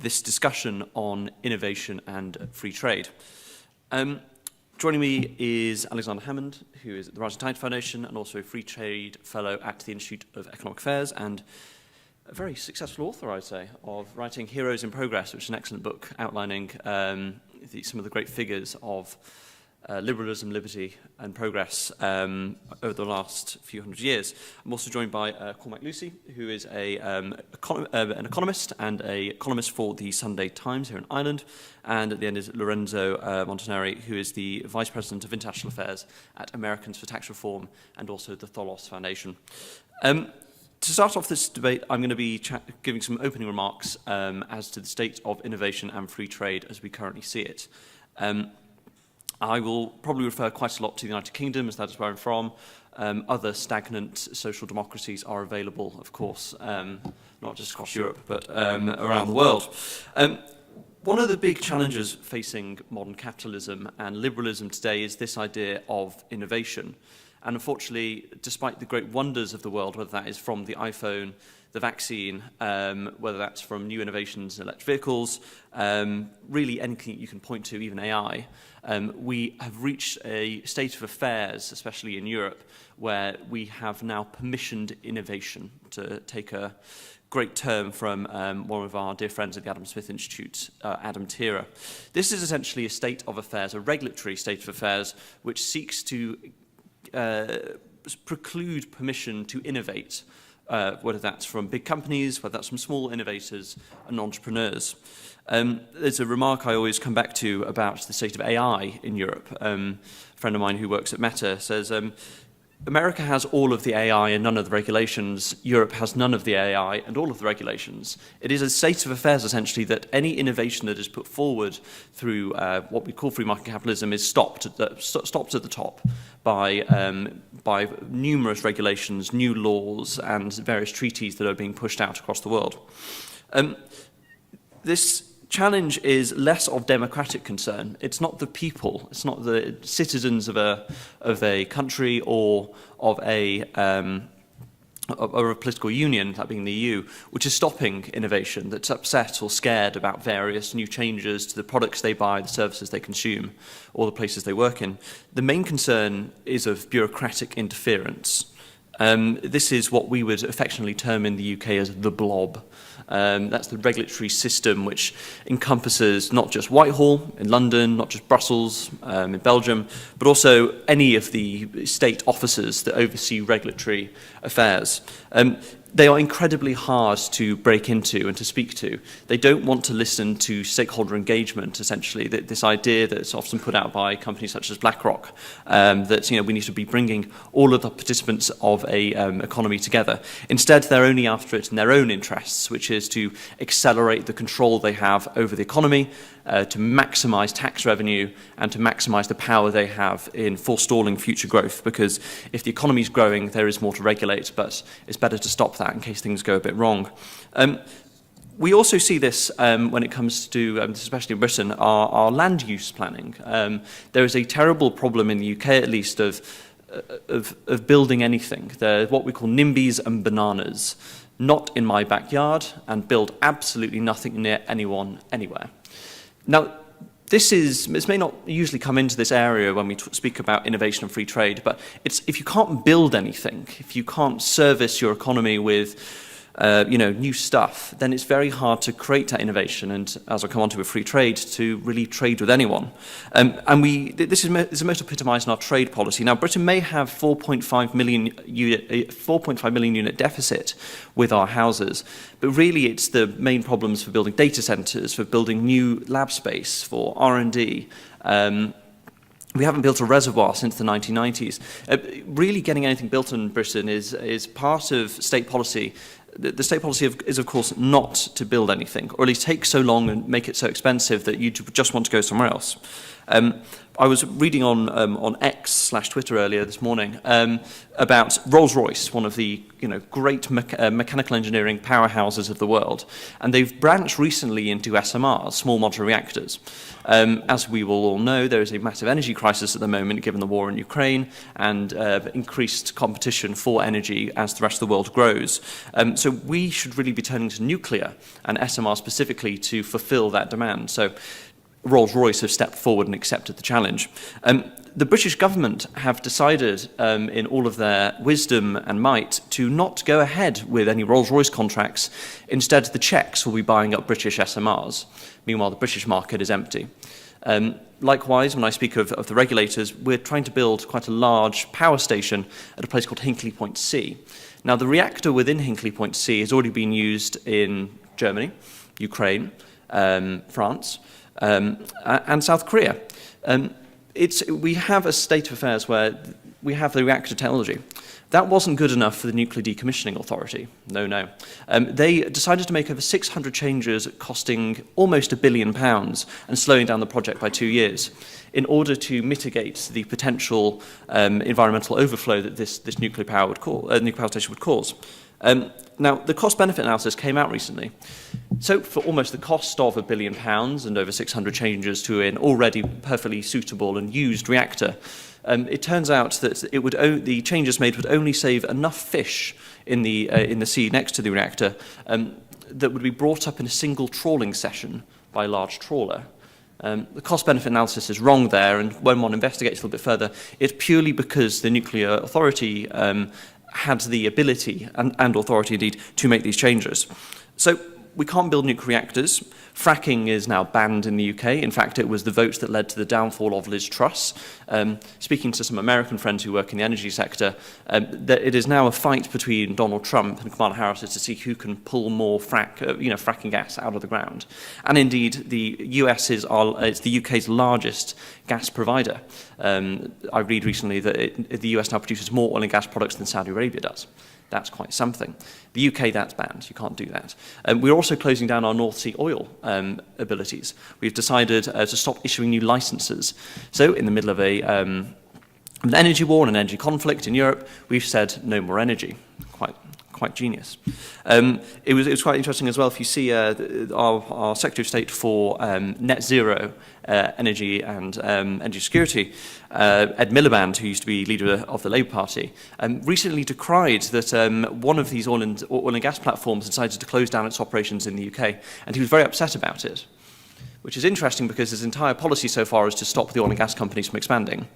this discussion on innovation and free trade. Joining me is Alexander Hammond, who is at the Rising Tide Foundation and also a Free Trade Fellow at the Institute of Economic Affairs and a very successful author, I'd say, of writing Heroes in Progress, which is an excellent book outlining some of the great figures of liberalism, liberty and progress over the last few hundred years. I'm also joined by Cormac, Lucey, who is an economist and a columnist for the Sunday Times here in Ireland. And at the end is Lorenzo Montanari, who is the Vice President of International Affairs at Americans for Tax Reform and also the Tholos Foundation. To start off this debate, I'm going to be giving some opening remarks as to the state of innovation and free trade as we currently see it. I will probably refer quite a lot to the United Kingdom, as that is where I'm from. Other stagnant social democracies are available, of course, not just across Europe, but around the world. One of the big challenges facing modern capitalism and liberalism today is this idea of innovation. And unfortunately, despite the great wonders of the world, whether that is from the iPhone, the vaccine, whether that's from new innovations in electric vehicles, really anything you can point to, even AI, we have reached a state of affairs, especially in Europe, where we have now permissioned innovation, to take a great term from one of our dear friends at the Adam Smith Institute, Adam Tira. This is essentially a state of affairs, a regulatory state of affairs, which seeks to preclude permission to innovate, whether that's from big companies, whether that's from small innovators and entrepreneurs. There's a remark I always come back to about the state of AI in Europe. A friend of mine who works at Meta says, America has all of the AI and none of the regulations. Europe has none of the AI and all of the regulations. It is a state of affairs, essentially, that any innovation that is put forward through what we call free market capitalism is stopped at the top by numerous regulations, new laws, and various treaties that are being pushed out across the world. This challenge is less of democratic concern. It's not the people, it's not the citizens of a country or of a political union, that being the EU, which is stopping innovation, that's upset or scared about various new changes to the products they buy, the services they consume, or the places they work in. The main concern is of bureaucratic interference. This is what we would affectionately term in the UK as the blob. That's the regulatory system which encompasses not just Whitehall in London, not just Brussels in Belgium, but also any of the state offices that oversee regulatory affairs. They are incredibly hard to break into and to speak to. They don't want to listen to stakeholder engagement, essentially, this idea that's often put out by companies such as BlackRock, that we need to be bringing all of the participants of a economy together. Instead, they're only after it in their own interests, which is to accelerate the control they have over the economy, to maximize tax revenue and to maximize the power they have in forestalling future growth, because if the economy is growing, there is more to regulate, but it's better to stop that in case things go a bit wrong. We also see this when it comes to, especially in Britain, our land use planning. There is a terrible problem in the UK, at least, of building anything. They're what we call NIMBYs and bananas. Not in my backyard, and build absolutely nothing near anyone, anywhere. Now, this may not usually come into this area when we speak about innovation and free trade, but if you can't build anything, if you can't service your economy with new stuff, then it's very hard to create that innovation, and as I come on to with free trade, to really trade with anyone. This is most epitomised in our trade policy. Now, Britain may have 4.5 million unit deficit with our houses, but really it's the main problems for building data centres, for building new lab space, for R&D. We haven't built a reservoir since the 1990s. Really getting anything built in Britain is part of state policy. The state policy is, of course, not to build anything, or at least take so long and make it so expensive that you just want to go somewhere else. I was reading on X/Twitter earlier this morning about Rolls-Royce, one of the great mechanical engineering powerhouses of the world, and they've branched recently into SMRs, small modular reactors. As we will all know, there is a massive energy crisis at the moment, given the war in Ukraine and increased competition for energy as the rest of the world grows. So we should really be turning to nuclear and SMR specifically to fulfill that demand. So Rolls-Royce have stepped forward and accepted the challenge. The British government have decided, in all of their wisdom and might, to not go ahead with any Rolls-Royce contracts. Instead, the Czechs will be buying up British SMRs. Meanwhile, the British market is empty. Likewise, when I speak of the regulators, we're trying to build quite a large power station at a place called Hinkley Point C. Now, the reactor within Hinkley Point C has already been used in Germany, Ukraine, France, and South Korea. We have a state of affairs where we have the reactor technology. That wasn't good enough for the Nuclear Decommissioning Authority. No. They decided to make over 600 changes costing almost £1 billion and slowing down the project by 2 years in order to mitigate the potential environmental overflow that this nuclear power station would cause. Now, the cost-benefit analysis came out recently. So for almost the cost of £1 billion and over 600 changes to an already perfectly suitable and used reactor, it turns out that the changes made would only save enough fish in the sea next to the reactor that would be brought up in a single trawling session by a large trawler. The cost-benefit analysis is wrong there, and when one investigates a little bit further, it's purely because the Nuclear Authority had the ability and authority indeed to make these changes. So we can't build nuclear reactors. Fracking is now banned in the UK. In fact, it was the vote that led to the downfall of Liz Truss. Speaking to some American friends who work in the energy sector, that it is now a fight between Donald Trump and Kamala Harris to see who can pull more fracking gas out of the ground. And indeed, the US it's the UK's largest gas provider. I read recently that the US now produces more oil and gas products than Saudi Arabia does. That's quite something. The UK, that's banned. You can't do that. We're also closing down our North Sea oil abilities. We've decided to stop issuing new licenses. So in the middle of an energy war and an energy conflict in Europe, we've said no more energy. Quite genius. It was quite interesting as well. If you see our Secretary of State for Net Zero Energy and Energy Security, Ed Miliband, who used to be leader of the Labour Party, recently decried that one of these oil and gas platforms decided to close down its operations in the UK, and he was very upset about it, which is interesting because his entire policy so far is to stop the oil and gas companies from expanding.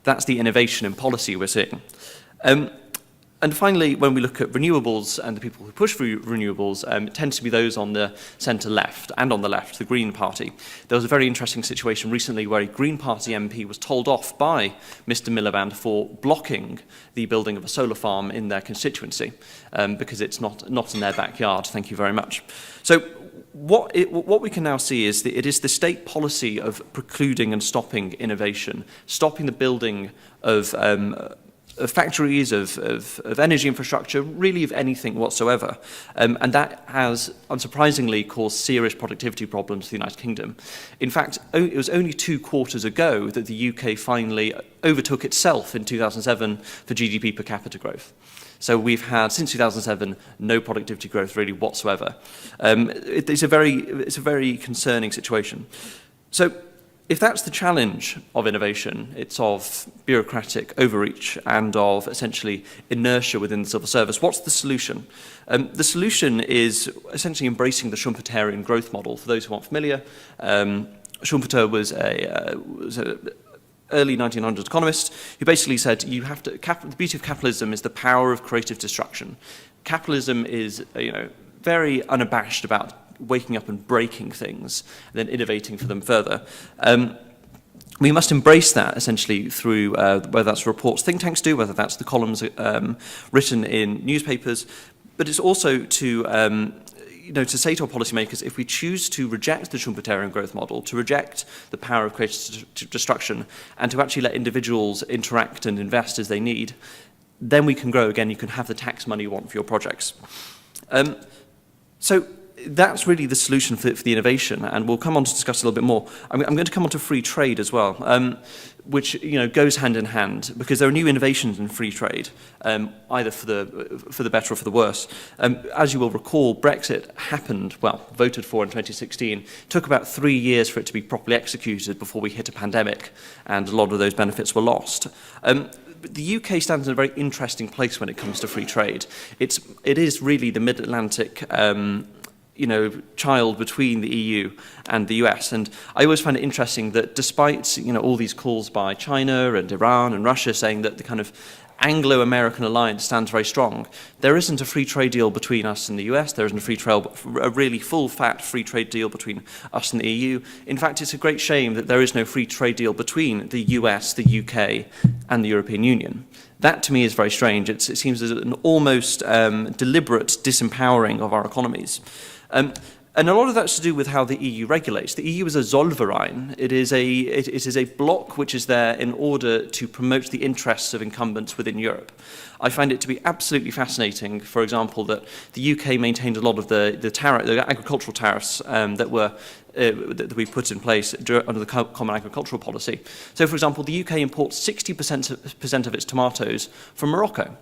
That's the innovation in policy we're seeing. And finally, when we look at renewables and the people who push for renewables, it tends to be those on the centre-left and on the left, the Green Party. There was a very interesting situation recently where a Green Party MP was told off by Mr. Miliband for blocking the building of a solar farm in their constituency because it's not in their backyard. Thank you very much. So what we can now see is that it is the state policy of precluding and stopping innovation, stopping the building of factories, of energy infrastructure, really of anything whatsoever. And that has, unsurprisingly, caused serious productivity problems to the United Kingdom. In fact, it was only 2 quarters ago that the UK finally overtook itself in 2007 for GDP per capita growth. So we've had, since 2007, no productivity growth really whatsoever. It's a very concerning situation. So if that's the challenge of innovation, it's of bureaucratic overreach and of essentially inertia within the civil service, what's the solution? The solution is essentially embracing the Schumpeterian growth model. For those who aren't familiar, Schumpeter was an early 1900s economist who basically said the beauty of capitalism is the power of creative destruction. Capitalism is very unabashed about waking up and breaking things, and then innovating for them further. We must embrace that essentially through whether that's reports think tanks do, whether that's the columns written in newspapers, but it's also to say to our policymakers, if we choose to reject the Schumpeterian growth model, to reject the power of creative destruction, and to actually let individuals interact and invest as they need, then we can grow again. You can have the tax money you want for your projects. So that's really the solution for the innovation, and we'll come on to discuss a little bit more. I'm going to come on to free trade as well, which goes hand in hand, because there are new innovations in free trade, either for the better or for the worse. As you will recall, Brexit voted for in 2016. It took about 3 years for it to be properly executed before we hit a pandemic, and a lot of those benefits were lost. the UK stands in a very interesting place when it comes to free trade. It is really the mid-Atlantic child between the EU and the US. And I always find it interesting that despite, all these calls by China and Iran and Russia saying that the kind of Anglo-American alliance stands very strong, there isn't a free trade deal between us and the US. There isn't a really full-fat free trade deal between us and the EU. In fact, it's a great shame that there is no free trade deal between the US, the UK, and the European Union. That, to me, is very strange. It seems as an almost deliberate disempowering of our economies. And a lot of that's to do with how the EU regulates. The EU is a Zollverein. It is a bloc which is there in order to promote the interests of incumbents within Europe. I find it to be absolutely fascinating, for example, that the UK maintained a lot of the agricultural tariffs that we put in place under the Common Agricultural Policy. So, for example, the UK imports 60% of its tomatoes from Morocco.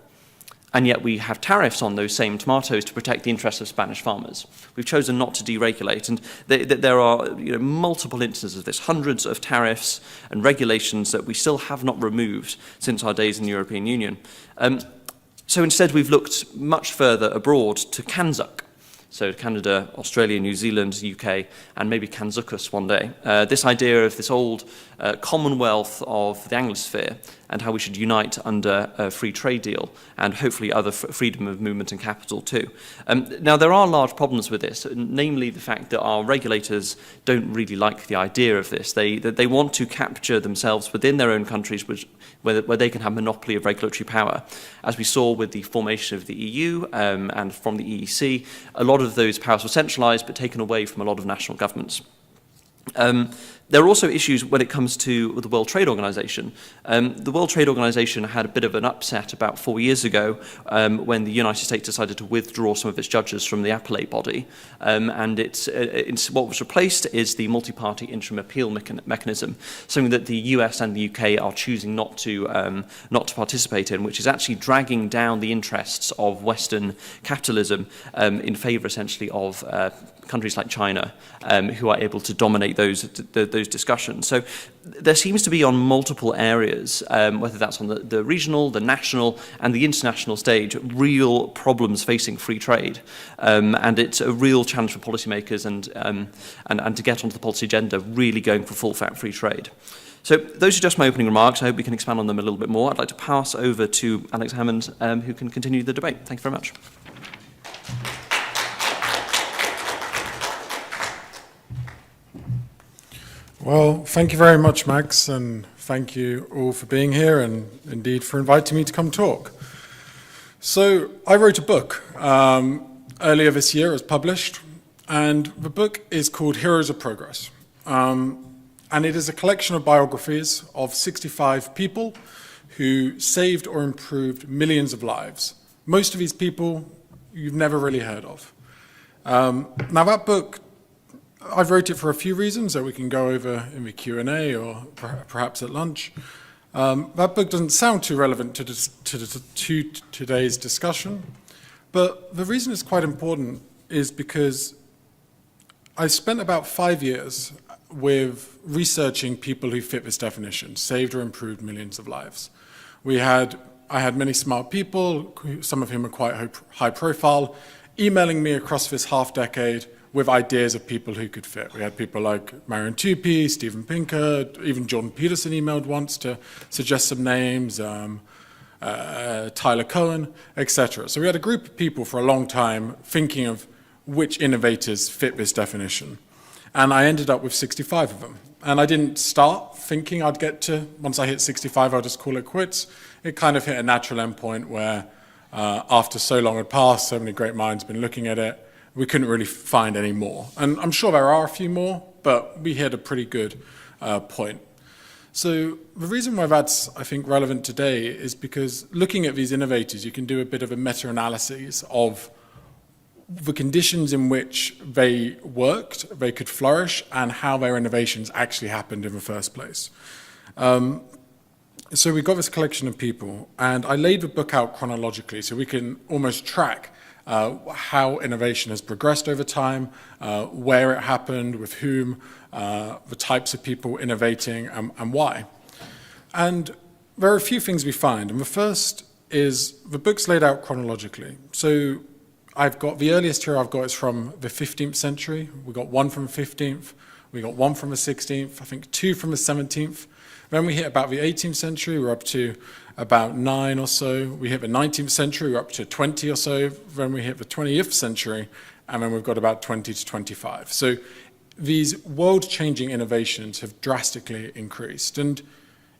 And yet we have tariffs on those same tomatoes to protect the interests of Spanish farmers. We've chosen not to deregulate, and there are multiple instances of this, hundreds of tariffs and regulations that we still have not removed since our days in the European Union. So instead we've looked much further abroad to Kanzuk. So Canada, Australia, New Zealand, UK, and maybe Kanzukus one day. This idea of this old commonwealth of the Anglosphere and how we should unite under a free trade deal and hopefully other freedom of movement and capital too. Now, there are large problems with this, namely the fact that our regulators don't really like the idea of this. They want to capture themselves within their own countries where they can have monopoly of regulatory power. As we saw with the formation of the EU and from the EEC, a lot of those powers were centralised but taken away from a lot of national governments. There are also issues when it comes to the World Trade Organization. The World Trade Organization had a bit of an upset about 4 years ago when the United States decided to withdraw some of its judges from the appellate body. And what was replaced is the multi-party interim appeal mechanism, something that the US and the UK are choosing not to participate in, which is actually dragging down the interests of Western capitalism in favor essentially of countries like China, who are able to dominate those discussions. So there seems to be on multiple areas, whether that's on the regional, the national, and the international stage, real problems facing free trade. And it's a real challenge for policymakers and to get onto the policy agenda, really going for full-fat free trade. So those are just my opening remarks. I hope we can expand on them a little bit more. I'd like to pass over to Alex Hammond, who can continue the debate. Thank you very much. Well, thank you very much, Max, and thank you all for being here and indeed for inviting me to come talk. So I wrote a book earlier this year. It was published, and the book is called Heroes of Progress. And it is a collection of biographies of 65 people who saved or improved millions of lives. Most of these people you've never really heard of. Now that book, I wrote it for a few reasons that we can go over in the Q&A or perhaps at lunch. That book doesn't sound too relevant to today's discussion, but the reason it's quite important is because I spent about 5 years with researching people who fit this definition, saved or improved millions of lives. I had many smart people, some of whom are quite high profile, emailing me across this half-decade with ideas of people who could fit. We had people like Marion Tupy, Steven Pinker, even Jordan Peterson emailed once to suggest some names, Tyler Cohen, etc. So we had a group of people for a long time thinking of which innovators fit this definition. And I ended up with 65 of them. And I didn't start thinking I'd get to, once I hit 65, I'll just call it quits. It kind of hit a natural endpoint where after so long had passed, so many great minds had been looking at it, we couldn't really find any more. And I'm sure there are a few more, but we hit a pretty good point. So the reason why that's, I think, relevant today is because looking at these innovators, you can do a bit of a meta-analysis of the conditions in which they worked, they could flourish, and how their innovations actually happened in the first place. So we got this collection of people, and I laid the book out chronologically so we can almost track how innovation has progressed over time, where it happened, with whom, the types of people innovating, and why. And there are a few things we find, and the first is the book's laid out chronologically. So I've got the earliest hero I've got is from the 15th century. We got one from the 15th, we got one from the 16th, I think two from the 17th. Then we hit about the 18th century, we're up to about 9 or so. We hit the 19th century, we're up to 20 or so. Then we hit the 20th century, and then we've got about 20 to 25. So these world-changing innovations have drastically increased. And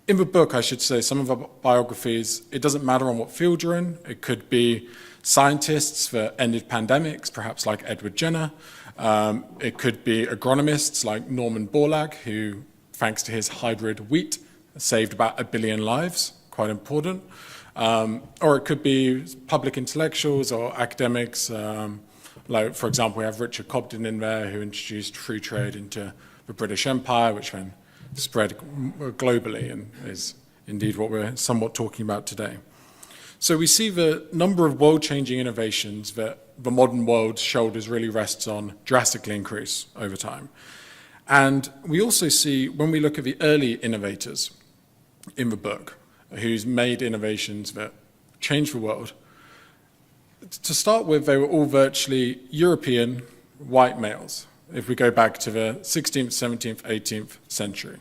in the book, I should say, some of the biographies, it doesn't matter on what field you're in. It could be scientists that ended pandemics, perhaps like Edward Jenner. It could be agronomists like Norman Borlaug, who, thanks to his hybrid wheat, saved about 1 billion lives, quite important. Or it could be public intellectuals or academics. Like, for example, we have Richard Cobden in there, who introduced free trade into the British Empire, which then spread globally and is indeed what we're somewhat talking about today. So we see the number of world-changing innovations that the modern world's shoulders really rests on drastically increase over time. And we also see, when we look at the early innovators in the book, who's made innovations that changed the world, to start with, they were all virtually European white males, if we go back to the 16th, 17th, 18th century.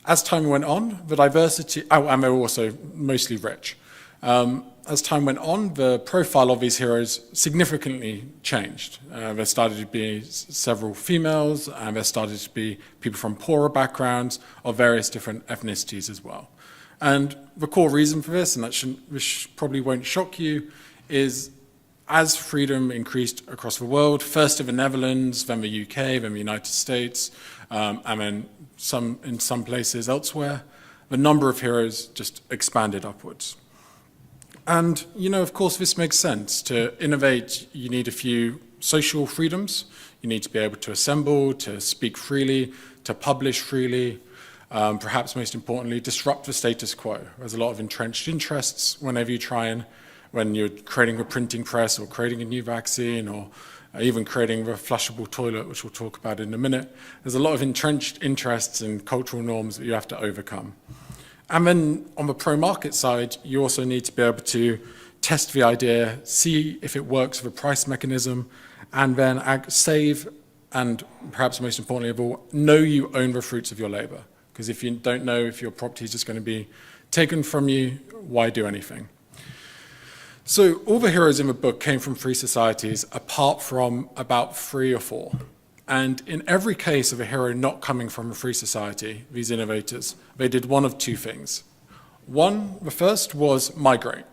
As time went on, the diversity, and they were also mostly rich. As time went on, the profile of these heroes significantly changed. There started to be several females, and there started to be people from poorer backgrounds of various different ethnicities as well. And the core reason for this, and which probably won't shock you, is as freedom increased across the world, first in the Netherlands, then the UK, then the United States, and then in some places elsewhere, the number of heroes just expanded upwards. And, of course, this makes sense. To innovate, you need a few social freedoms. You need to be able to assemble, to speak freely, to publish freely, perhaps most importantly, disrupt the status quo. There's a lot of entrenched interests whenever you when you're creating a printing press or creating a new vaccine or even creating a flushable toilet, which we'll talk about in a minute. There's a lot of entrenched interests and cultural norms that you have to overcome. And then on the pro-market side, you also need to be able to test the idea, see if it works with a price mechanism, and then save, and perhaps most importantly of all, know you own the fruits of your labor. Because if you don't know if your property is just going to be taken from you, why do anything? So all the heroes in the book came from free societies, apart from about 3 or 4. And in every case of a hero not coming from a free society, these innovators, they did one of 2 things. The first was migrate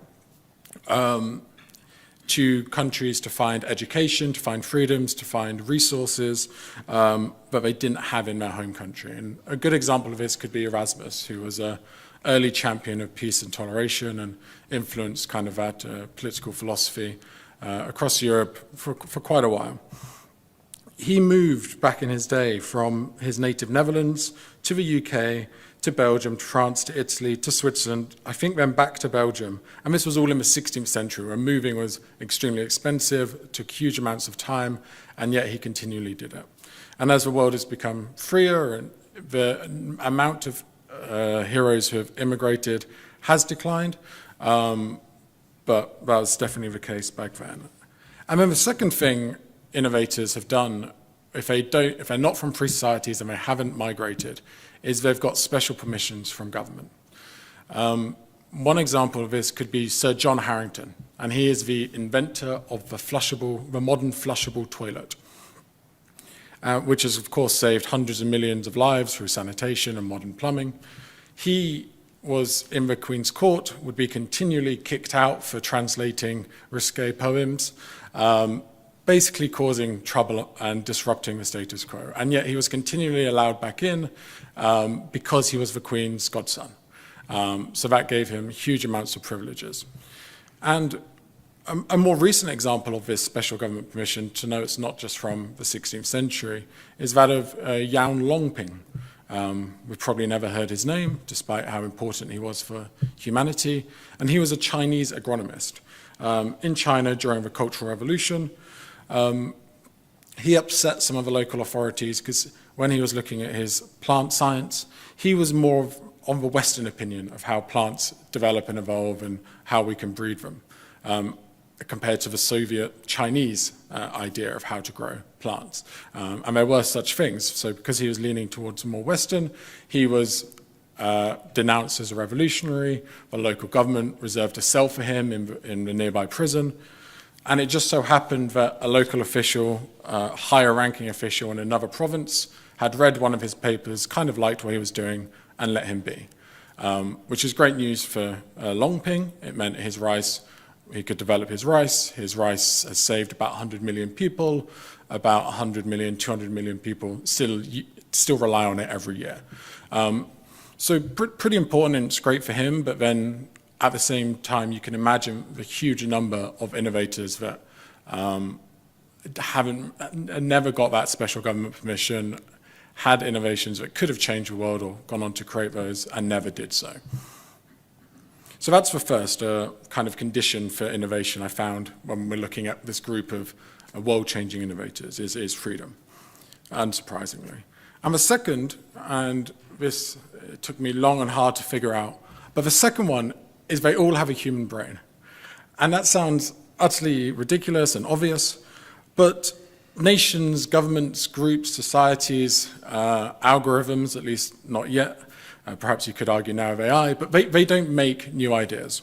to countries to find education, to find freedoms, to find resources that they didn't have in their home country. And a good example of this could be Erasmus, who was an early champion of peace and toleration and influenced kind of that political philosophy across Europe for quite a while. He moved back in his day from his native Netherlands to the UK, to Belgium, to France, to Italy, to Switzerland, I think then back to Belgium. And this was all in the 16th century, where moving was extremely expensive, took huge amounts of time, and yet he continually did it. And as the world has become freer, and the amount of heroes who have immigrated has declined, but that was definitely the case back then. And then the second thing innovators have done, if they're not from free societies and they haven't migrated, is they've got special permissions from government. One example of this could be Sir John Harrington, and he is the inventor of the modern flushable toilet, which has of course saved hundreds of millions of lives through sanitation and modern plumbing. He was in the Queen's Court, would be continually kicked out for translating risque poems, basically causing trouble and disrupting the status quo. And yet he was continually allowed back in because he was the Queen's godson. So that gave him huge amounts of privileges. And a more recent example of this special government permission, to know it's not just from the 16th century, is that of Yao Longping. We've probably never heard his name, despite how important he was for humanity. And he was a Chinese agronomist. In China during the Cultural Revolution, he upset some of the local authorities because when he was looking at his plant science, he was more on the Western opinion of how plants develop and evolve and how we can breed them, compared to the Soviet Chinese idea of how to grow plants. And there were such things. So because he was leaning towards more Western, he was denounced as a revolutionary. The local government reserved a cell for him in the nearby prison. And it just so happened that a local official, higher ranking official in another province, had read one of his papers, kind of liked what he was doing, and let him be. Which is great news for Longping. It meant he could develop his rice. His rice has saved about 100 million people. About 100 million, 200 million people still rely on it every year. So pretty important, and it's great for him, but then at the same time, you can imagine the huge number of innovators that never got that special government permission, had innovations that could have changed the world or gone on to create those, and never did so. So that's the first kind of condition for innovation I found when we're looking at this group of world-changing innovators, is freedom, unsurprisingly. And the second, and this took me long and hard to figure out, but the second one is they all have a human brain. And that sounds utterly ridiculous and obvious, but nations, governments, groups, societies, algorithms, at least not yet, perhaps you could argue now of AI, but they don't make new ideas.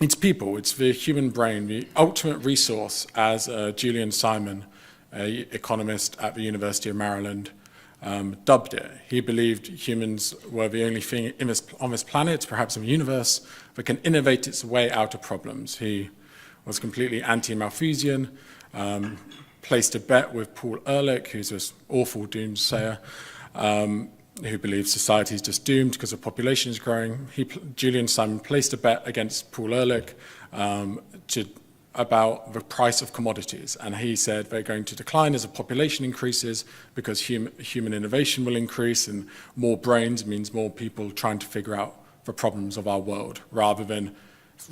It's people, it's the human brain, the ultimate resource, as Julian Simon, an economist at the University of Maryland, dubbed it. He believed humans were the only thing on this planet, perhaps in the universe, that can innovate its way out of problems. He was completely anti-Malthusian, placed a bet with Paul Ehrlich, who's this awful doomsayer, who believes society is just doomed because the population is growing. Julian Simon placed a bet against Paul Ehrlich about the price of commodities, and he said they're going to decline as the population increases because human innovation will increase, and more brains means more people trying to figure out the problems of our world, rather than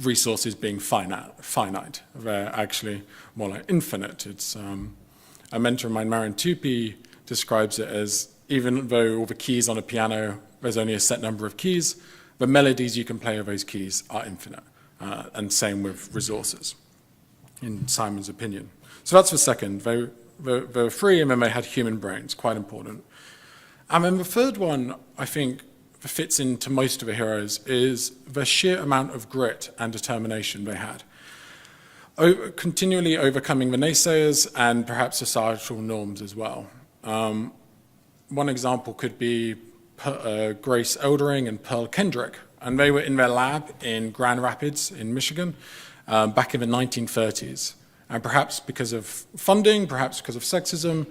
resources being finite. They're actually more like infinite. It's a mentor of mine, Marion Tupy, describes it as, even though all the keys on a piano, there's only a set number of keys, the melodies you can play with those keys are infinite, and same with resources, in Simon's opinion. So that's the second. They were free, and then they had human brains, quite important. And then the third one, I think, fits into most of the heroes, is the sheer amount of grit and determination they had. Continually overcoming the naysayers and perhaps societal norms as well. One example could be Grace Eldering and Pearl Kendrick, and they were in their lab in Grand Rapids in Michigan back in the 1930s. And perhaps because of funding, perhaps because of sexism,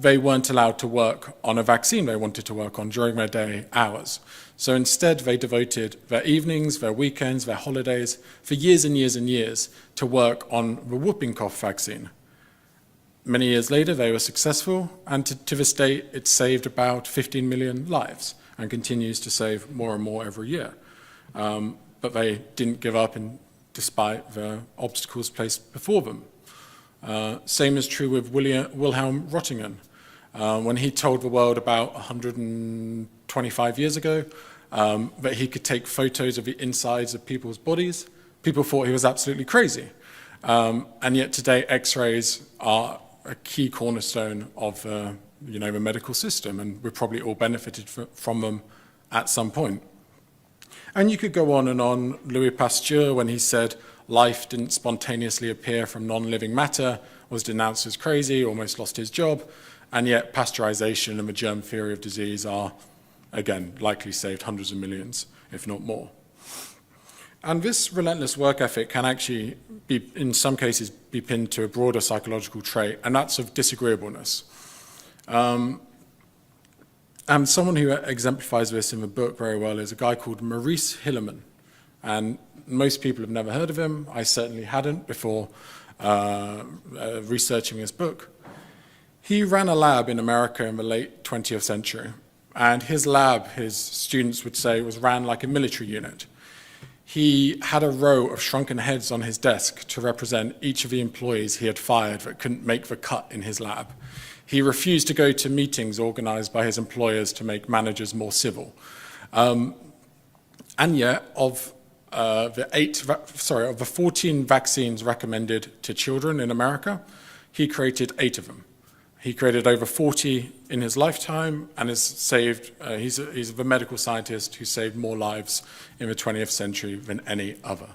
they weren't allowed to work on a vaccine they wanted to work on during their day hours. So instead, they devoted their evenings, their weekends, their holidays, for years and years and years to work on the whooping cough vaccine. Many years later, they were successful, and to this day, it saved about 15 million lives and continues to save more and more every year. But they didn't give up despite the obstacles placed before them. Same is true with Wilhelm Röntgen. When he told the world about 125 years ago that he could take photos of the insides of people's bodies, people thought he was absolutely crazy. And yet today, X-rays are a key cornerstone of the medical system, and we've probably all benefited from them at some point. And you could go on and on. Louis Pasteur, when he said life didn't spontaneously appear from non-living matter, was denounced as crazy, almost lost his job, and yet pasteurization and the germ theory of disease are, again, likely saved hundreds of millions, if not more. And this relentless work ethic can actually be, in some cases, be pinned to a broader psychological trait, and that's of disagreeableness. And someone who exemplifies this in the book very well is a guy called Maurice Hilleman. And most people have never heard of him. I certainly hadn't before researching this book. He ran a lab in America in the late 20th century. And his lab, his students would say, was ran like a military unit. He had a row of shrunken heads on his desk to represent each of the employees he had fired that couldn't make the cut in his lab. He refused to go to meetings organized by his employers to make managers more civil. And yet, of the 14 vaccines recommended to children in America, he created 8 of them. He created over 40 in his lifetime and has saved, he's the medical scientist who saved more lives in the 20th century than any other.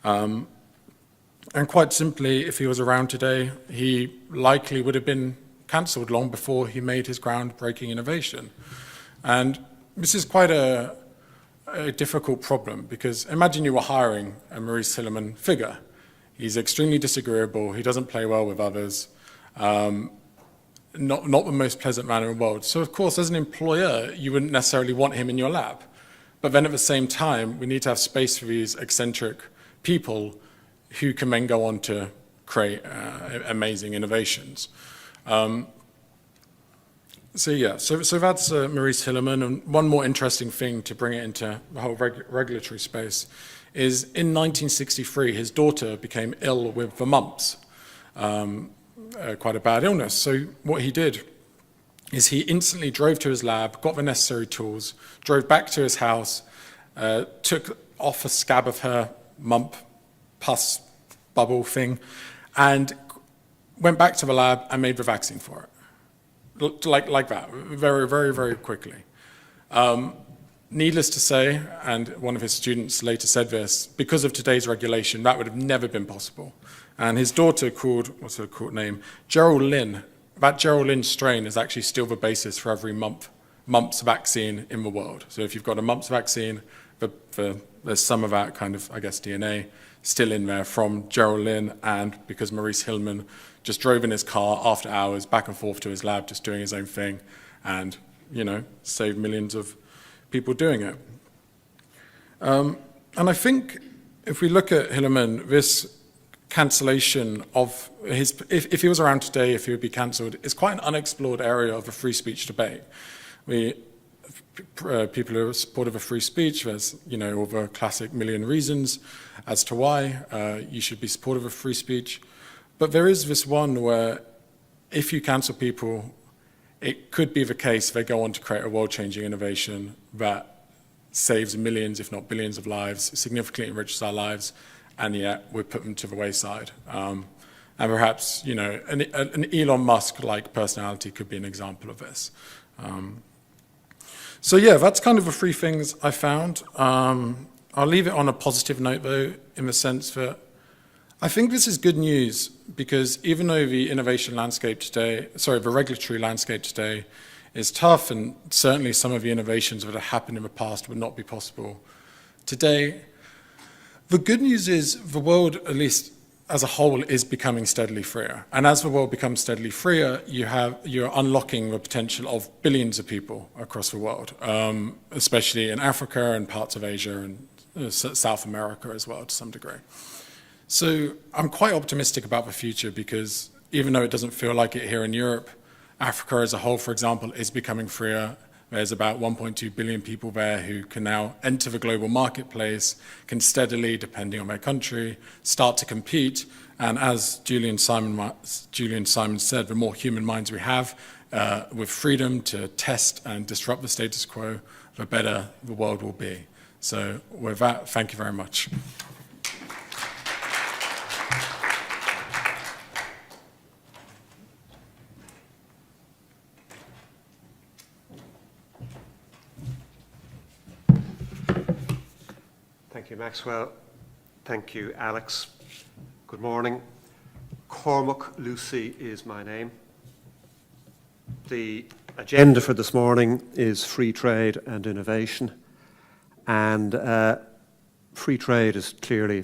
And quite simply, if he was around today, he likely would have been cancelled long before he made his groundbreaking innovation. And this is quite a difficult problem, because imagine you were hiring a Maurice Hilleman figure. He's extremely disagreeable, he doesn't play well with others, not the most pleasant man in the world. So of course, as an employer, you wouldn't necessarily want him in your lab. But then at the same time, we need to have space for these eccentric people who can then go on to create amazing innovations. So that's Maurice Hilleman. And one more interesting thing to bring it into the whole regulatory space is in 1963, his daughter became ill with the mumps, quite a bad illness. So what he did is he instantly drove to his lab, got the necessary tools, drove back to his house, took off a scab of her mump pus bubble thing, and went back to the lab and made the vaccine for it. Like that, very, very, very quickly. Needless to say, and one of his students later said this, because of today's regulation, that would have never been possible. And his daughter called, what's her court name, Gerald Lynn. That Gerald Lynn strain is actually still the basis for every mumps vaccine in the world. So if you've got a mumps vaccine, there's some of that kind of, I guess, DNA still in there from Gerald Lynn, and because Maurice Hilleman just drove in his car after hours back and forth to his lab, just doing his own thing, and, you know, saved millions of people doing it. And I think if we look at Hilleman, this cancellation of his, if he was around today, if he would be cancelled, is quite an unexplored area of a free speech debate. People who are supportive of free speech, there's, you know, all the classic million reasons as to why you should be supportive of free speech. But there is this one where if you cancel people, it could be the case they go on to create a world-changing innovation that saves millions, if not billions of lives, significantly enriches our lives, and yet we put them to the wayside. And perhaps, you know, an Elon Musk-like personality could be an example of this. So yeah, that's kind of the 3 things I found. I'll leave it on a positive note, though, in the sense that I think this is good news, because even though the innovation landscape today, the regulatory landscape today is tough, and certainly some of the innovations that have happened in the past would not be possible today, the good news is the world, at least as a whole, is becoming steadily freer. And as the world becomes steadily freer, you're unlocking the potential of billions of people across the world, especially in Africa and parts of Asia and South America as well, to some degree. So I'm quite optimistic about the future, because even though it doesn't feel like it here in Europe, Africa as a whole, for example, is becoming freer. There's about 1.2 billion people there who can now enter the global marketplace, can steadily, depending on their country, start to compete. And as Julian Simon said, the more human minds we have with freedom to test and disrupt the status quo, the better the world will be. So with that, thank you very much. Thank you, Maxwell. Thank you, Alex. Good morning. Cormac Lucey is my name. The agenda for this morning is free trade and innovation. And free trade is clearly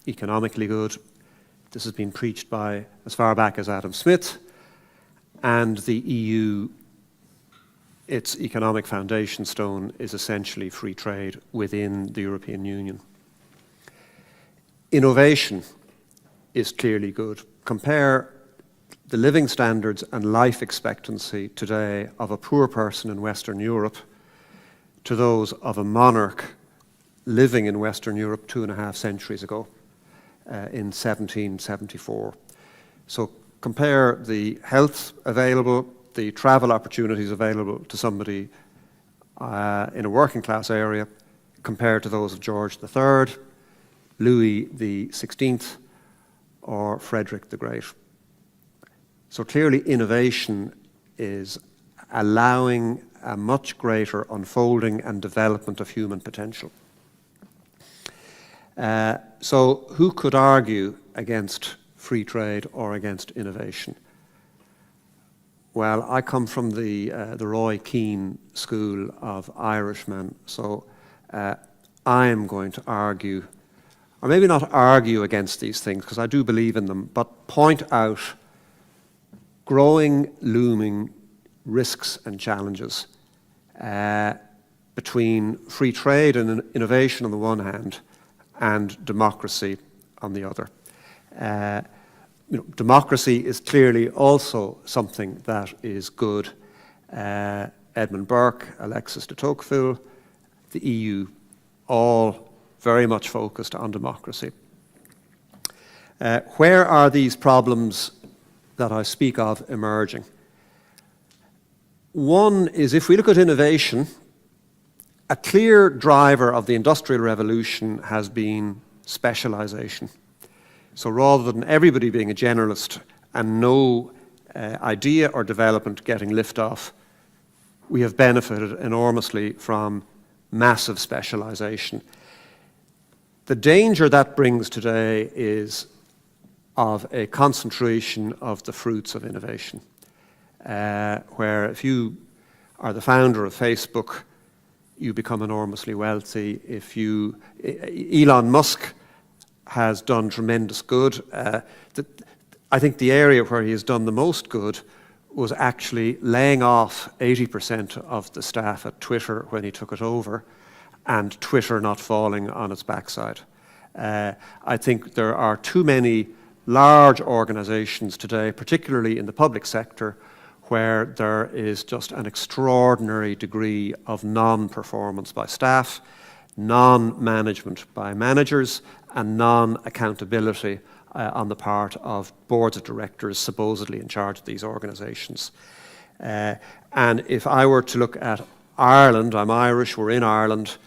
economically good. This has been preached by as far back as Adam Smith. And the EU, its economic foundation stone is essentially free trade within the European Union. Innovation is clearly good. Compare the living standards and life expectancy today of a poor person in Western Europe to those of a monarch living in Western Europe 2.5 centuries ago, in 1774. So compare the health available, the travel opportunities available to somebody in a working class area compared to those of George III, Louis XVI, or Frederick the Great. So clearly innovation is allowing a much greater unfolding and development of human potential. So who could argue against free trade or against innovation? Well, I come from the Roy Keane school of Irishmen, so I am going to argue, or maybe not argue against these things, because I do believe in them, but point out growing, looming risks and challenges between free trade and innovation on the one hand and democracy on the other. Democracy is clearly also something that is good. Edmund Burke, Alexis de Tocqueville, the EU, all very much focused on democracy. Where are these problems that I speak of emerging? One is, if we look at innovation, a clear driver of the Industrial Revolution has been specialization. So rather than everybody being a generalist and no idea or development getting liftoff, we have benefited enormously from massive specialization. The danger that brings today is of a concentration of the fruits of innovation, where if you are the founder of Facebook, you become enormously wealthy. Elon Musk has done tremendous good. I think the area where he has done the most good was actually laying off 80% of the staff at Twitter when he took it over, and Twitter not falling on its backside. I think there are too many large organizations today, particularly in the public sector, where there is just an extraordinary degree of non-performance by staff, non-management by managers, and non-accountability on the part of boards of directors supposedly in charge of these organizations. And if I were to look at Ireland, I'm Irish, we're in Ireland,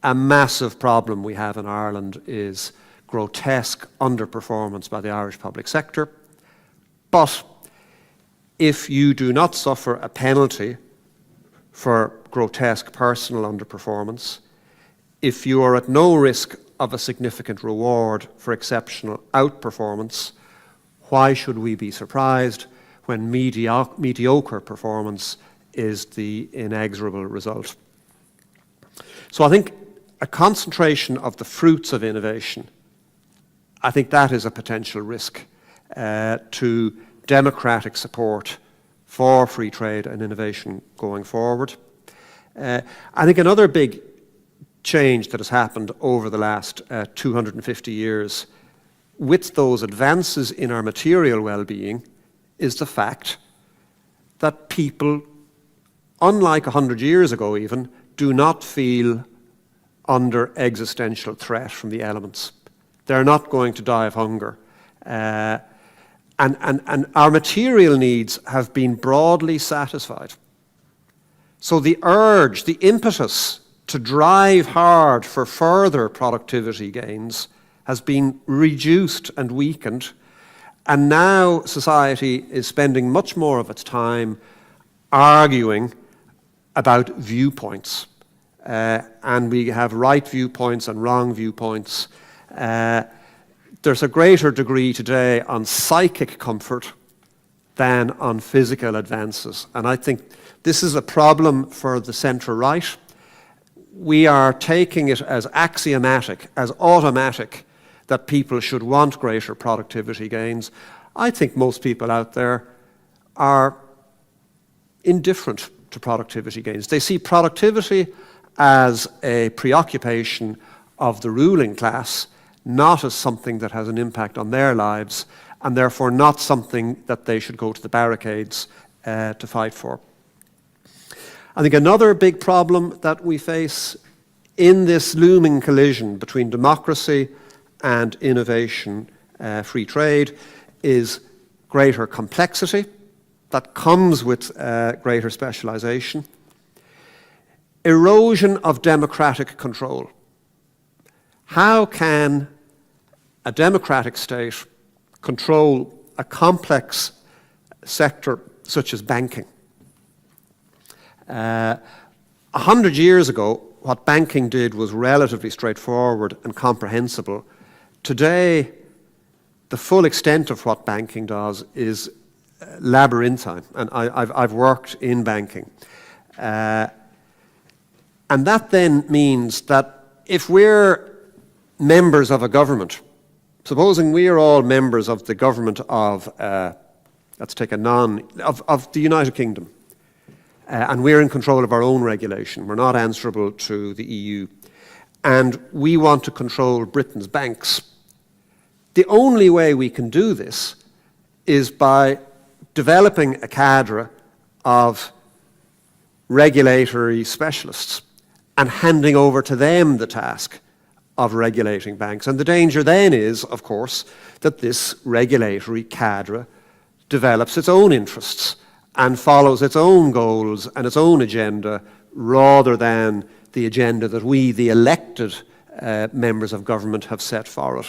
a massive problem we have in Ireland is grotesque underperformance by the Irish public sector. But if you do not suffer a penalty for grotesque personal underperformance, if you are at no risk of a significant reward for exceptional outperformance, why should we be surprised when mediocre performance is the inexorable result? So I think a concentration of the fruits of innovation, I think that is a potential risk to democratic support for free trade and innovation going forward. I think another big change that has happened over the last 250 years with those advances in our material well-being is the fact that people, unlike 100 years ago even, do not feel under existential threat from the elements. They're not going to die of hunger. And our material needs have been broadly satisfied. So the urge, the impetus to drive hard for further productivity gains has been reduced and weakened. And now society is spending much more of its time arguing about viewpoints. And we have right viewpoints and wrong viewpoints. There's a greater degree today on psychic comfort than on physical advances. And I think this is a problem for the centre-right. We are taking it as axiomatic, as automatic, that people should want greater productivity gains. I think most people out there are indifferent to productivity gains. They see productivity as a preoccupation of the ruling class, not as something that has an impact on their lives, and therefore not something that they should go to the barricades to fight for. I think another big problem that we face in this looming collision between democracy and innovation, free trade, is greater complexity that comes with greater specialization. erosion of democratic control. How can a democratic state control a complex sector such as banking? 100 years ago, what banking did was relatively straightforward and comprehensible. Today, the full extent of what banking does is labyrinthine, and I've worked in banking. And that then means that if we're members of a government, supposing we are all members of the government of, let's take of the United Kingdom, and we're in control of our own regulation, we're not answerable to the EU, and we want to control Britain's banks, the only way we can do this is by developing a cadre of regulatory specialists and handing over to them the task of regulating banks. And the danger then is, of course, that this regulatory cadre develops its own interests and follows its own goals and its own agenda rather than the agenda that we, the elected members of government, have set for it.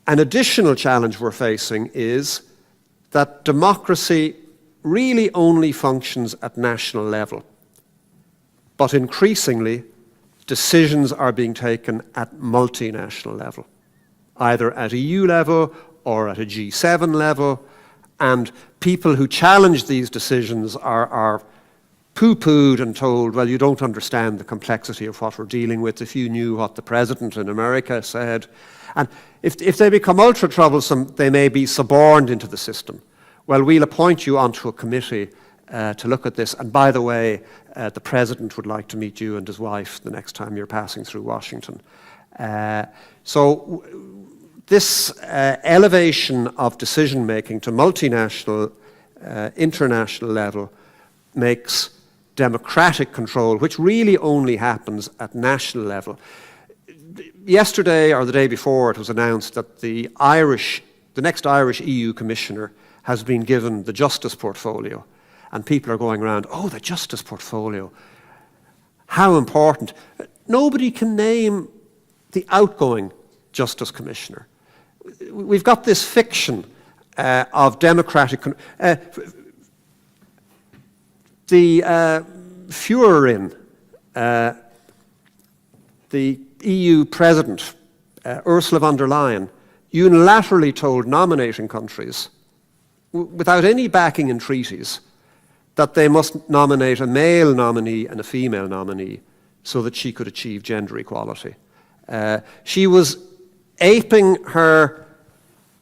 An additional challenge we're facing is that democracy really only functions at national level. But increasingly, decisions are being taken at multinational level, either at EU level or at a G7 level, and people who challenge these decisions are poo-pooed and told, well, you don't understand the complexity of what we're dealing with. If you knew what the president in America said. And if they become ultra troublesome, they may be suborned into the system. Well, we'll appoint you onto a committee to look at this. And by the way, the president would like to meet you and his wife the next time you're passing through Washington. So this elevation of decision-making to multinational, international level makes democratic control, which really only happens at national level. Yesterday or the day before, it was announced that the next Irish EU commissioner has been given the justice portfolio. And people are going around, oh, the justice portfolio, how important. Nobody can name the outgoing justice commissioner. We've got this fiction of democratic... the Führerin, the EU president, Ursula von der Leyen, unilaterally told nominating countries, without any backing in treaties, that they must nominate a male nominee and a female nominee so that she could achieve gender equality. She was aping her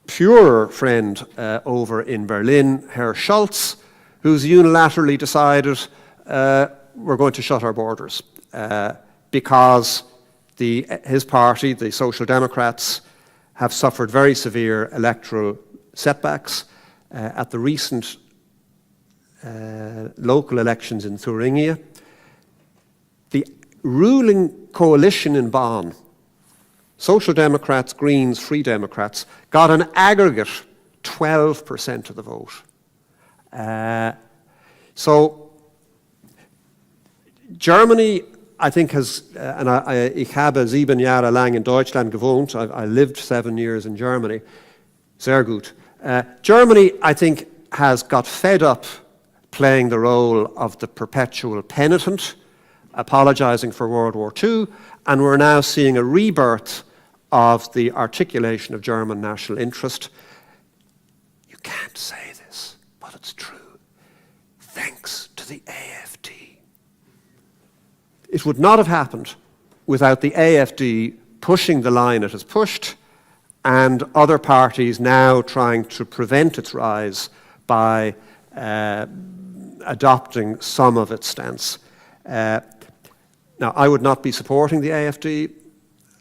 Führer friend over in Berlin, Herr Scholz, who's unilaterally decided we're going to shut our borders because his party, the Social Democrats, have suffered very severe electoral setbacks at the recent local elections in Thuringia. The ruling coalition in Bonn, Social Democrats, Greens, Free Democrats, got an aggregate 12% of the vote. So Germany, I think, has, ich habe 7 Jahre lang in Deutschland gewohnt. I lived 7 years in Germany. Sehr gut. Germany, I think, has got fed up playing the role of the perpetual penitent, apologizing for World War II, and we're now seeing a rebirth of the articulation of German national interest. You can't say this, but it's true. Thanks to the AfD. It would not have happened without the AfD pushing the line it has pushed and other parties now trying to prevent its rise by adopting some of its stance. Now, I would not be supporting the AfD.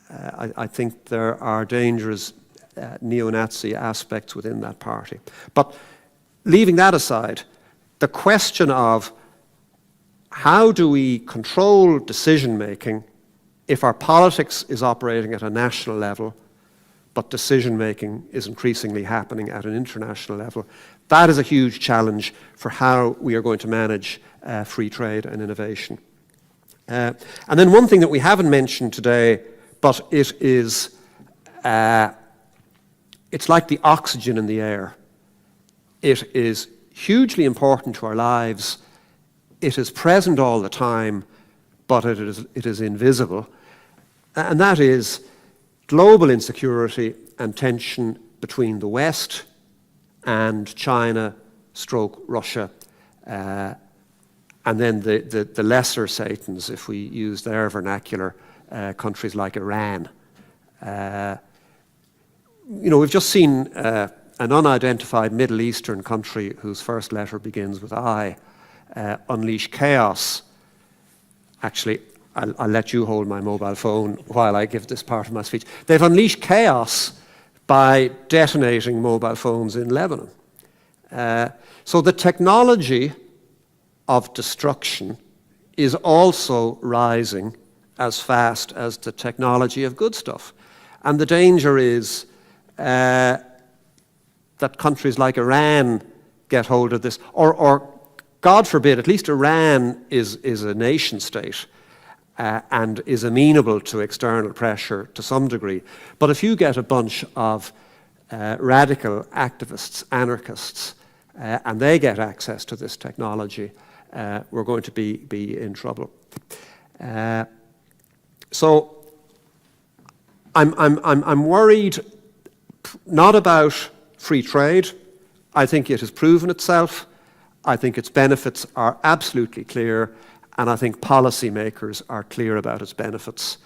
I think there are dangerous neo-Nazi aspects within that party. But leaving that aside, the question of how do we control decision-making if our politics is operating at a national level, but decision-making is increasingly happening at an international level, that is a huge challenge for how we are going to manage free trade and innovation. And then one thing that we haven't mentioned today, but it is, it's like the oxygen in the air. It is hugely important to our lives. It is present all the time, but it is invisible. And that is global insecurity and tension between the West and China, Russia, and then the lesser Satans, if we use their vernacular, countries like Iran. We've just seen an unidentified Middle Eastern country whose first letter begins with I unleash chaos. Actually, I'll let you hold my mobile phone while I give this part of my speech. They've unleashed chaos by detonating mobile phones in Lebanon. So the technology of destruction is also rising as fast as the technology of good stuff. And the danger is that countries like Iran get hold of this, or God forbid, at least Iran is a nation state and is amenable to external pressure to some degree. But if you get a bunch of radical activists, anarchists, and they get access to this technology, we're going to be in trouble. So I'm worried not about free trade. I think it has proven itself. I think its benefits are absolutely clear, and I think policymakers are clear about its benefits,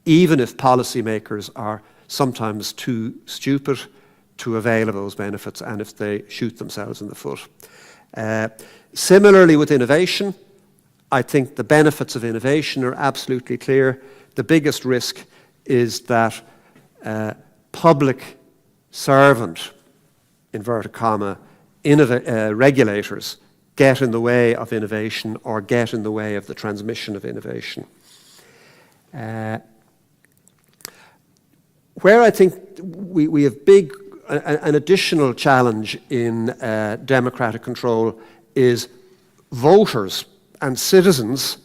even if policymakers are sometimes too stupid to avail of those benefits and if they shoot themselves in the foot. Similarly with innovation, I think the benefits of innovation are absolutely clear. The biggest risk is that public servant, inverted comma, regulators get in the way of innovation or get in the way of the transmission of innovation. Where I think we have an additional challenge in democratic control is voters and citizens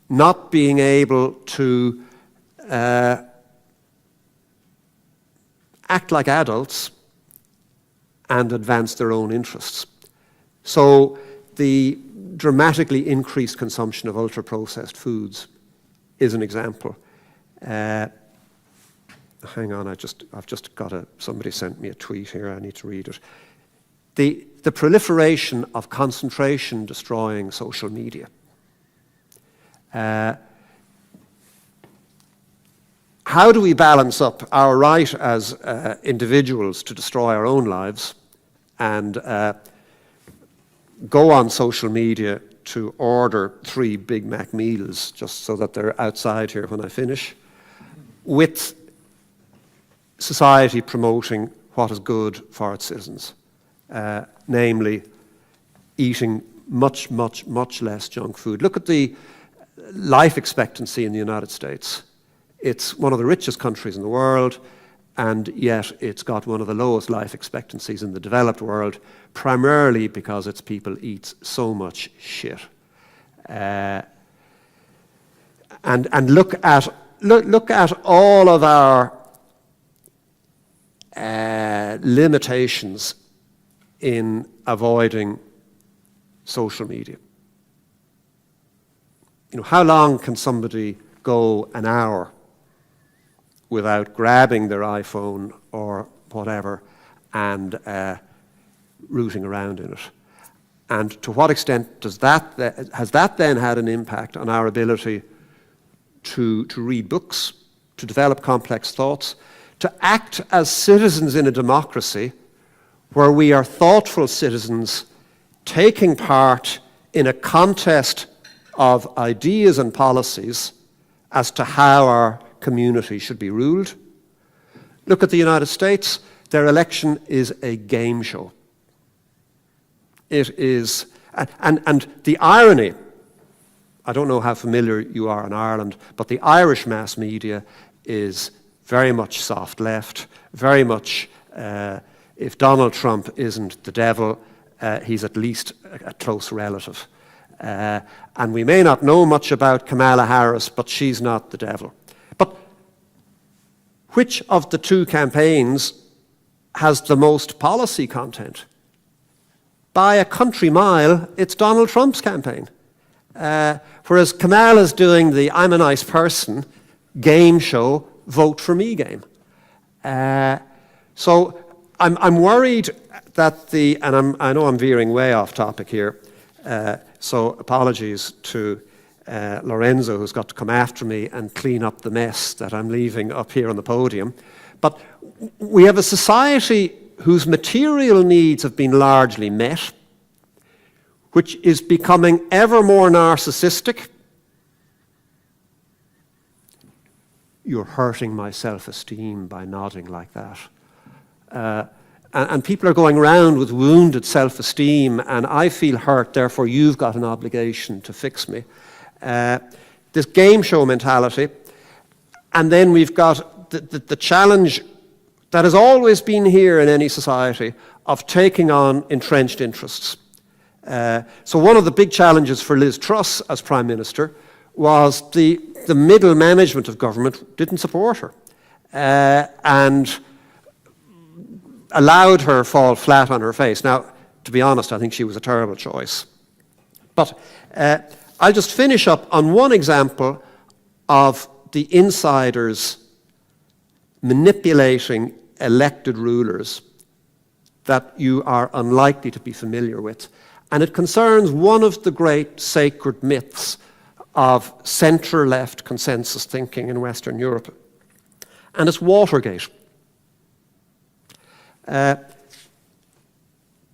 not being able to act like adults and advance their own interests. So the dramatically increased consumption of ultra-processed foods is an example. Hang on, I've just got somebody sent me a tweet here, I need to read it. The proliferation of concentration-destroying social media. How do we balance up our right as individuals to destroy our own lives and go on social media to order 3 Big Mac meals just so that they're outside here when I finish, with society promoting what is good for its citizens, namely eating much, much, much less junk food. Look at the life expectancy in the United States. It's one of the richest countries in the world, and yet it's got one of the lowest life expectancies in the developed world, primarily because its people eat so much shit. And look at all of our limitations in avoiding social media. How long can somebody go an hour without grabbing their iPhone or whatever and rooting around in it? And to what extent has that then had an impact on our ability to read books, to develop complex thoughts, to act as citizens in a democracy where we are thoughtful citizens taking part in a contest of ideas and policies as to how our community should be ruled? Look at the United States. Their election is a game show. It is, and the irony, I don't know how familiar you are in Ireland, but the Irish mass media is very much soft left, very much, if Donald Trump isn't the devil, he's at least a close relative. And we may not know much about Kamala Harris, but she's not the devil. But which of the two campaigns has the most policy content? By a country mile, it's Donald Trump's campaign. Whereas Kamala's doing the I'm a nice person game show, vote for me game. So I'm worried that I know I'm veering way off topic here, so apologies to Lorenzo, who's got to come after me and clean up the mess that I'm leaving up here on the podium. But we have a society whose material needs have been largely met, which is becoming ever more narcissistic. You're hurting my self-esteem by nodding like that. And people are going around with wounded self-esteem, and I feel hurt, therefore you've got an obligation to fix me. This game show mentality. And then we've got the challenge that has always been here in any society of taking on entrenched interests. So one of the big challenges for Liz Truss as Prime Minister was the middle management of government didn't support her and allowed her fall flat on her face. Now, to be honest, I think she was a terrible choice. But I'll just finish up on one example of the insiders manipulating elected rulers that you are unlikely to be familiar with. And it concerns one of the great sacred myths of centre-left consensus thinking in Western Europe. And it's Watergate.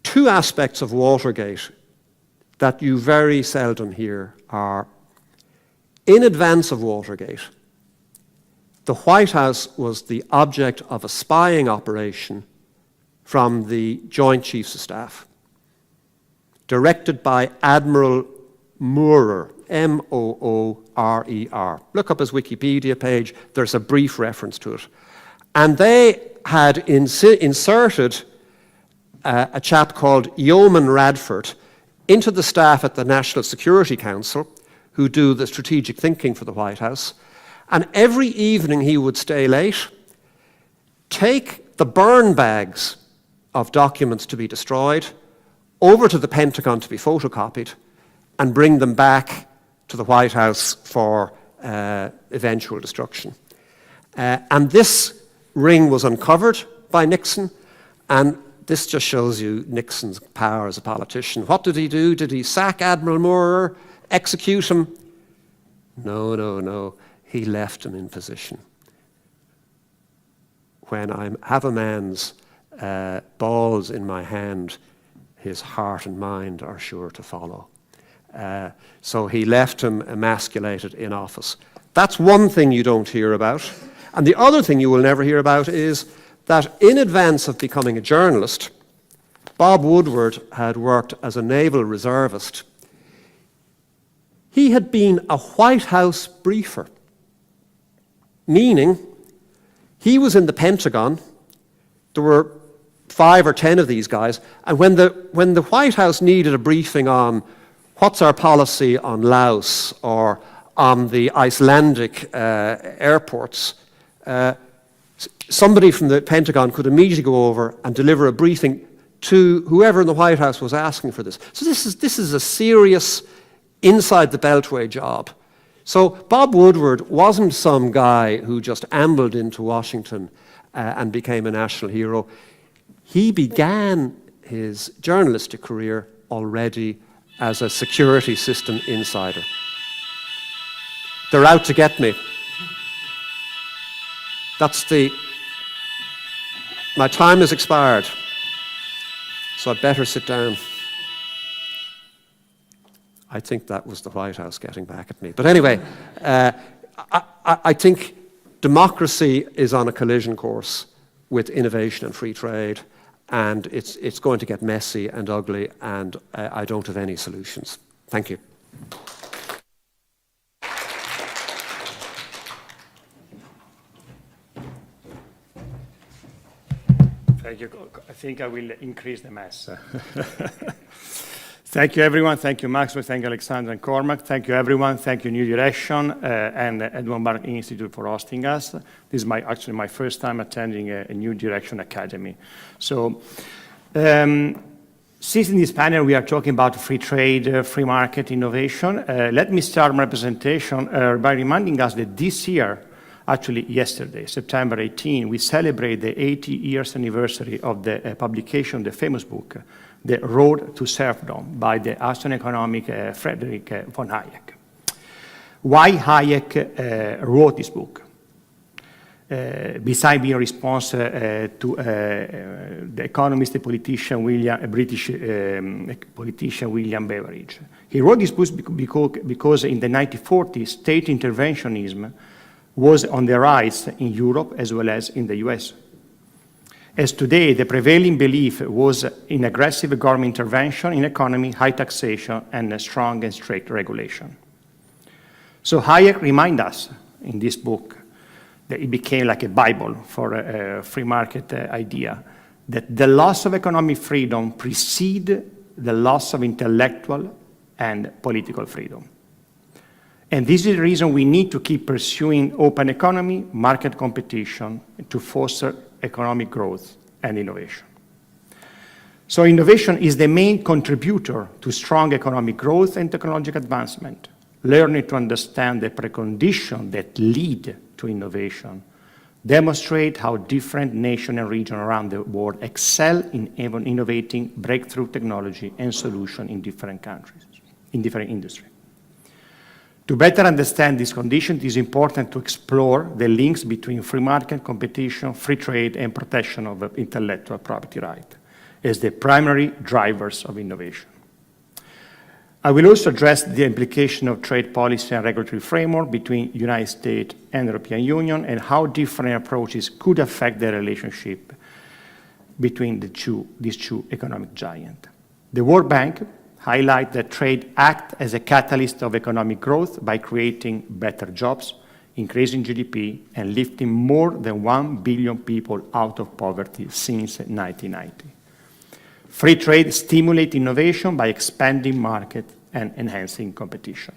Two aspects of Watergate that you very seldom hear are, in advance of Watergate, the White House was the object of a spying operation from the Joint Chiefs of Staff, directed by Admiral Moorer, M-O-O-R-E-R. Look up his Wikipedia page, there's a brief reference to it. And they had inserted a chap called Yeoman Radford into the staff at the National Security Council, who do the strategic thinking for the White House. And every evening he would stay late, take the burn bags of documents to be destroyed over to the Pentagon to be photocopied, and bring them back to the White House for eventual destruction. And this ring was uncovered by Nixon, and this just shows you Nixon's power as a politician. What did he do? Did he sack Admiral Moorer, execute him? No, no, no. He left him in position. When I have a man's balls in my hand, his heart and mind are sure to follow. So he left him emasculated in office. That's one thing you don't hear about. And the other thing you will never hear about is that in advance of becoming a journalist, Bob Woodward had worked as a naval reservist. He had been a White House briefer, meaning he was in the Pentagon. There were 5 or 10 of these guys, and when the White House needed a briefing on what's our policy on Laos or on the Icelandic airports, somebody from the Pentagon could immediately go over and deliver a briefing to whoever in the White House was asking for this. So this is a serious inside the Beltway job. So Bob Woodward wasn't some guy who just ambled into Washington and became a national hero. He began his journalistic career already as a security system insider. They're out to get me. My time has expired, so I'd better sit down. I think that was the White House getting back at me. But anyway, I think democracy is on a collision course with innovation and free trade, and it's going to get messy and ugly, and I don't have any solutions. Thank you. Thank you. I think I will increase the mess. Thank you, everyone. Thank you, Maxwell. Thank you, Alexander and Cormac. Thank you, everyone. Thank you, New Direction and Edmund Burke Institute for hosting us. This is actually my first time attending a New Direction Academy. So, since in this panel we are talking about free trade, free market, innovation, let me start my presentation by reminding us that this year, actually yesterday, September 18, we celebrate the 80 years anniversary of the publication of the famous book, The Road to Serfdom, by the Austrian economic Friedrich von Hayek. Why Hayek wrote this book? Besides being a response to the Economist, a British politician, William Beveridge. He wrote this book because in the 1940s, state interventionism was on the rise in Europe as well as in the US. As today, the prevailing belief was in aggressive government intervention in economy, high taxation, and a strong and strict regulation. So Hayek reminds us in this book that it became like a Bible for a free market idea, that the loss of economic freedom precedes the loss of intellectual and political freedom. And this is the reason we need to keep pursuing open economy, market competition, to foster economic growth and innovation. So innovation is the main contributor to strong economic growth and technological advancement. Learning to understand the preconditions that lead to innovation demonstrate how different nations and regions around the world excel in innovating breakthrough technology and solutions in different countries, in different industries. To better understand these conditions, it is important to explore the links between free market, competition, free trade, and protection of intellectual property rights as the primary drivers of innovation. I will also address the implication of trade policy and regulatory framework between the United States and the European Union and how different approaches could affect the relationship between these two economic giants. The World Bank highlight that trade acts as a catalyst of economic growth by creating better jobs, increasing GDP, and lifting more than 1 billion people out of poverty since 1990. Free trade stimulates innovation by expanding market and enhancing competition.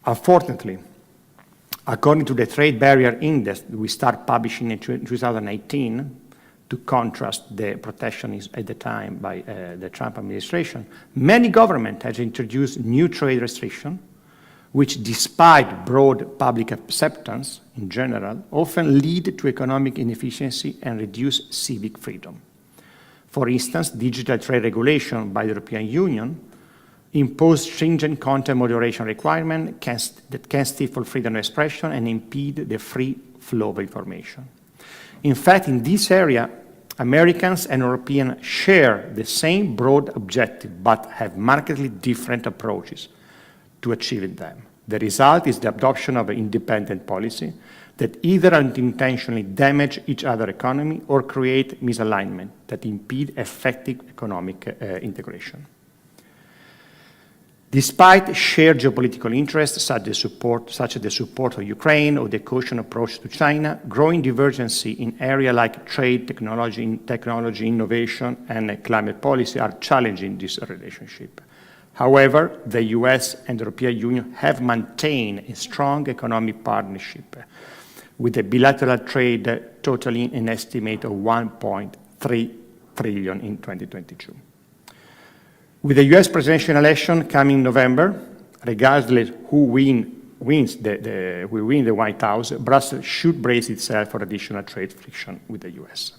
Unfortunately, according to the Trade Barrier Index we start publishing in 2018, to contrast the protectionism at the time by the Trump administration, many governments have introduced new trade restrictions, which despite broad public acceptance in general, often lead to economic inefficiency and reduce civic freedom. For instance, digital trade regulation by the European Union impose stringent content moderation requirements that can stifle freedom of expression and impede the free flow of information. In fact, in this area, Americans and Europeans share the same broad objective, but have markedly different approaches to achieving them. The result is the adoption of an independent policy that either unintentionally damage each other's economy or create misalignment that impede effective economic integration. Despite shared geopolitical interests, such as the support of Ukraine or the cautious approach to China, growing divergency in areas like trade, technology, innovation, and climate policy are challenging this relationship. However, the US and the European Union have maintained a strong economic partnership, with the bilateral trade totaling an estimate of $1.3 trillion in 2022. With the US presidential election coming in November, regardless who wins the White House, Brussels should brace itself for additional trade friction with the US.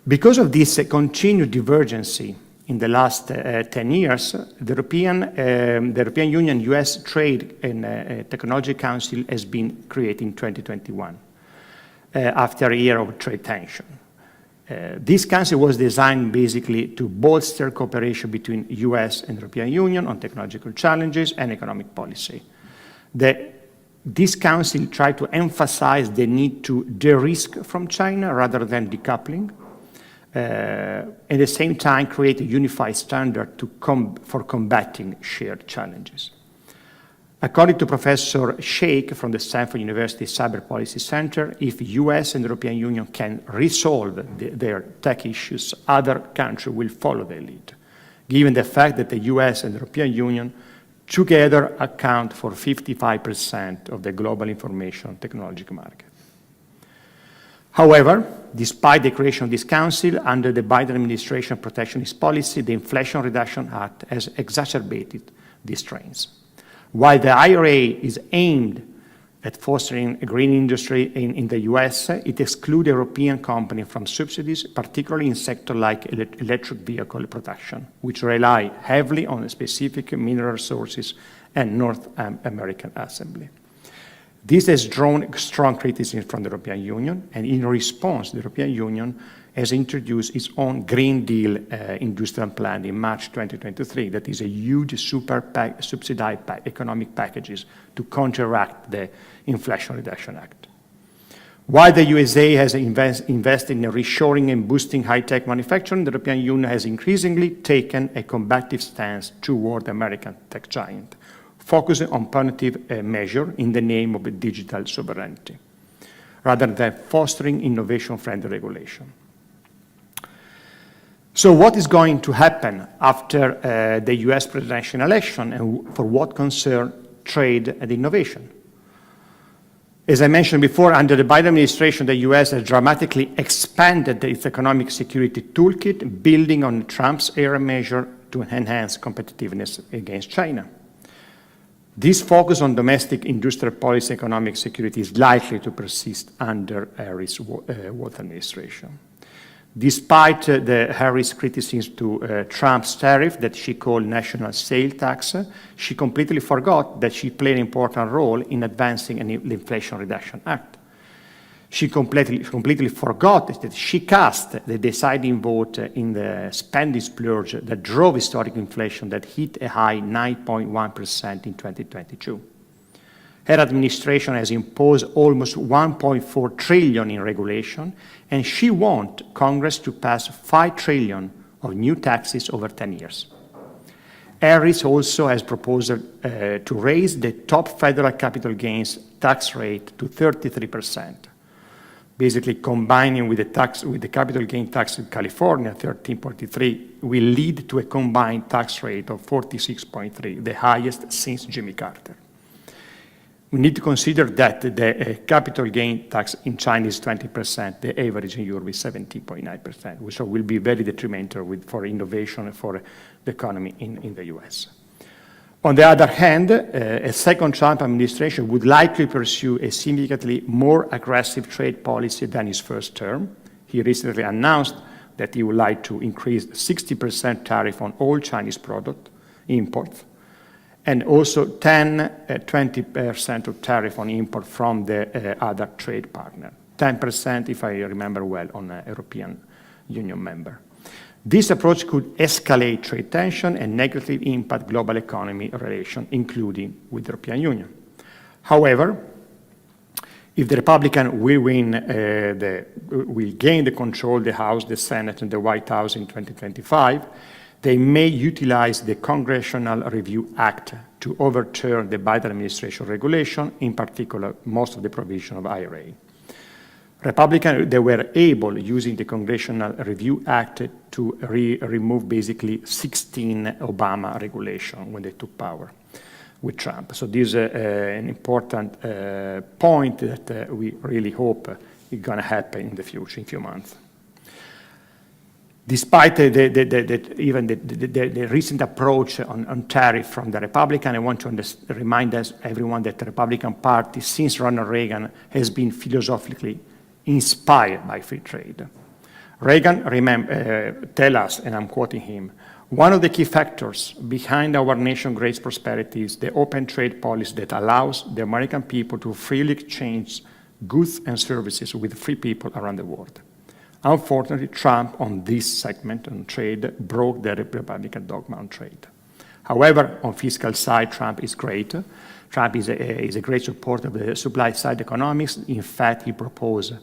Because of this continued divergency in the last 10 years, the European Union-US Trade and Technology Council has been created in 2021 after a year of trade tension. This council was designed basically to bolster cooperation between US and European Union on technological challenges and economic policy. This council tried to emphasize the need to de-risk from China rather than decoupling, at the same time create a unified standard for combating shared challenges. According to Professor Sheikh from the Stanford University Cyber Policy Center, if US and the European Union can resolve their tech issues, other countries will follow their lead. given the fact that the US and the European Union together account for 55% of the global information technology market. However, despite the creation of this council, under the Biden administration protectionist policy, the Inflation Reduction Act has exacerbated these trends. While the IRA is aimed at fostering a green industry in the US, it excludes European companies from subsidies, particularly in sectors like electric vehicle production, which rely heavily on specific mineral resources and North American assembly. This has drawn strong criticism from the European Union, and in response, the European Union has introduced its own Green Deal industrial plan in March 2023 that is a huge subsidized economic packages to counteract the Inflation Reduction Act. While the USA has invested in reshoring and boosting high-tech manufacturing, the European Union has increasingly taken a combative stance toward the American tech giant, focusing on punitive measures in the name of digital sovereignty, rather than fostering innovation-friendly regulation. So what is going to happen after the US presidential election and for what concerns trade and innovation? As I mentioned before, under the Biden administration, the US has dramatically expanded its economic security toolkit, building on Trump's era measure to enhance competitiveness against China. This focus on domestic industrial policy economic security is likely to persist under Harris' Walker administration. Despite the Harris' criticism to Trump's tariff that she called national sales tax, she completely forgot that she played an important role in advancing the Inflation Reduction Act. She completely forgot that she cast the deciding vote in the spending splurge that drove historic inflation that hit a high 9.1% in 2022. Her administration has imposed almost $1.4 trillion in regulation, and she wants Congress to pass $5 trillion of new taxes over 10 years. Harris also has proposed to raise the top federal capital gains tax rate to 33%. Basically, combining with the capital gain tax in California, 13.3, will lead to a combined tax rate of 46.3, the highest since Jimmy Carter. We need to consider that the capital gain tax in China is 20%, the average in Europe is 17.9%, which will be very detrimental for innovation and for the economy in the US. On the other hand, a second Trump administration would likely pursue a significantly more aggressive trade policy than his first term. He recently announced that he would like to increase 60% tariff on all Chinese product imports, and also 20% of tariff on import from the other trade partner. 10%, if I remember well, on a European Union member. This approach could escalate trade tension and negatively impact global economy relations, including with the European Union. However, if the Republicans will gain the control of the House, the Senate, and the White House in 2025, they may utilize the Congressional Review Act to overturn the Biden administration regulation, in particular, most of the provision of IRA. Republicans, they were able, using the Congressional Review Act, to remove basically 16 Obama regulations when they took power with Trump. So this is an important point that we really hope is going to happen in the future, in a few months. Despite even the recent approach on tariff from the Republican, I want to remind everyone that the Republican Party, since Ronald Reagan, has been philosophically inspired by free trade. Reagan tell us, and I'm quoting him, one of the key factors behind our nation's great prosperity is the open trade policy that allows the American people to freely exchange goods and services with free people around the world. Unfortunately, Trump, on this segment on trade, broke the Republican dogma on trade. However, on fiscal side, Trump is great. Trump is a great supporter of the supply-side economics. In fact, he proposed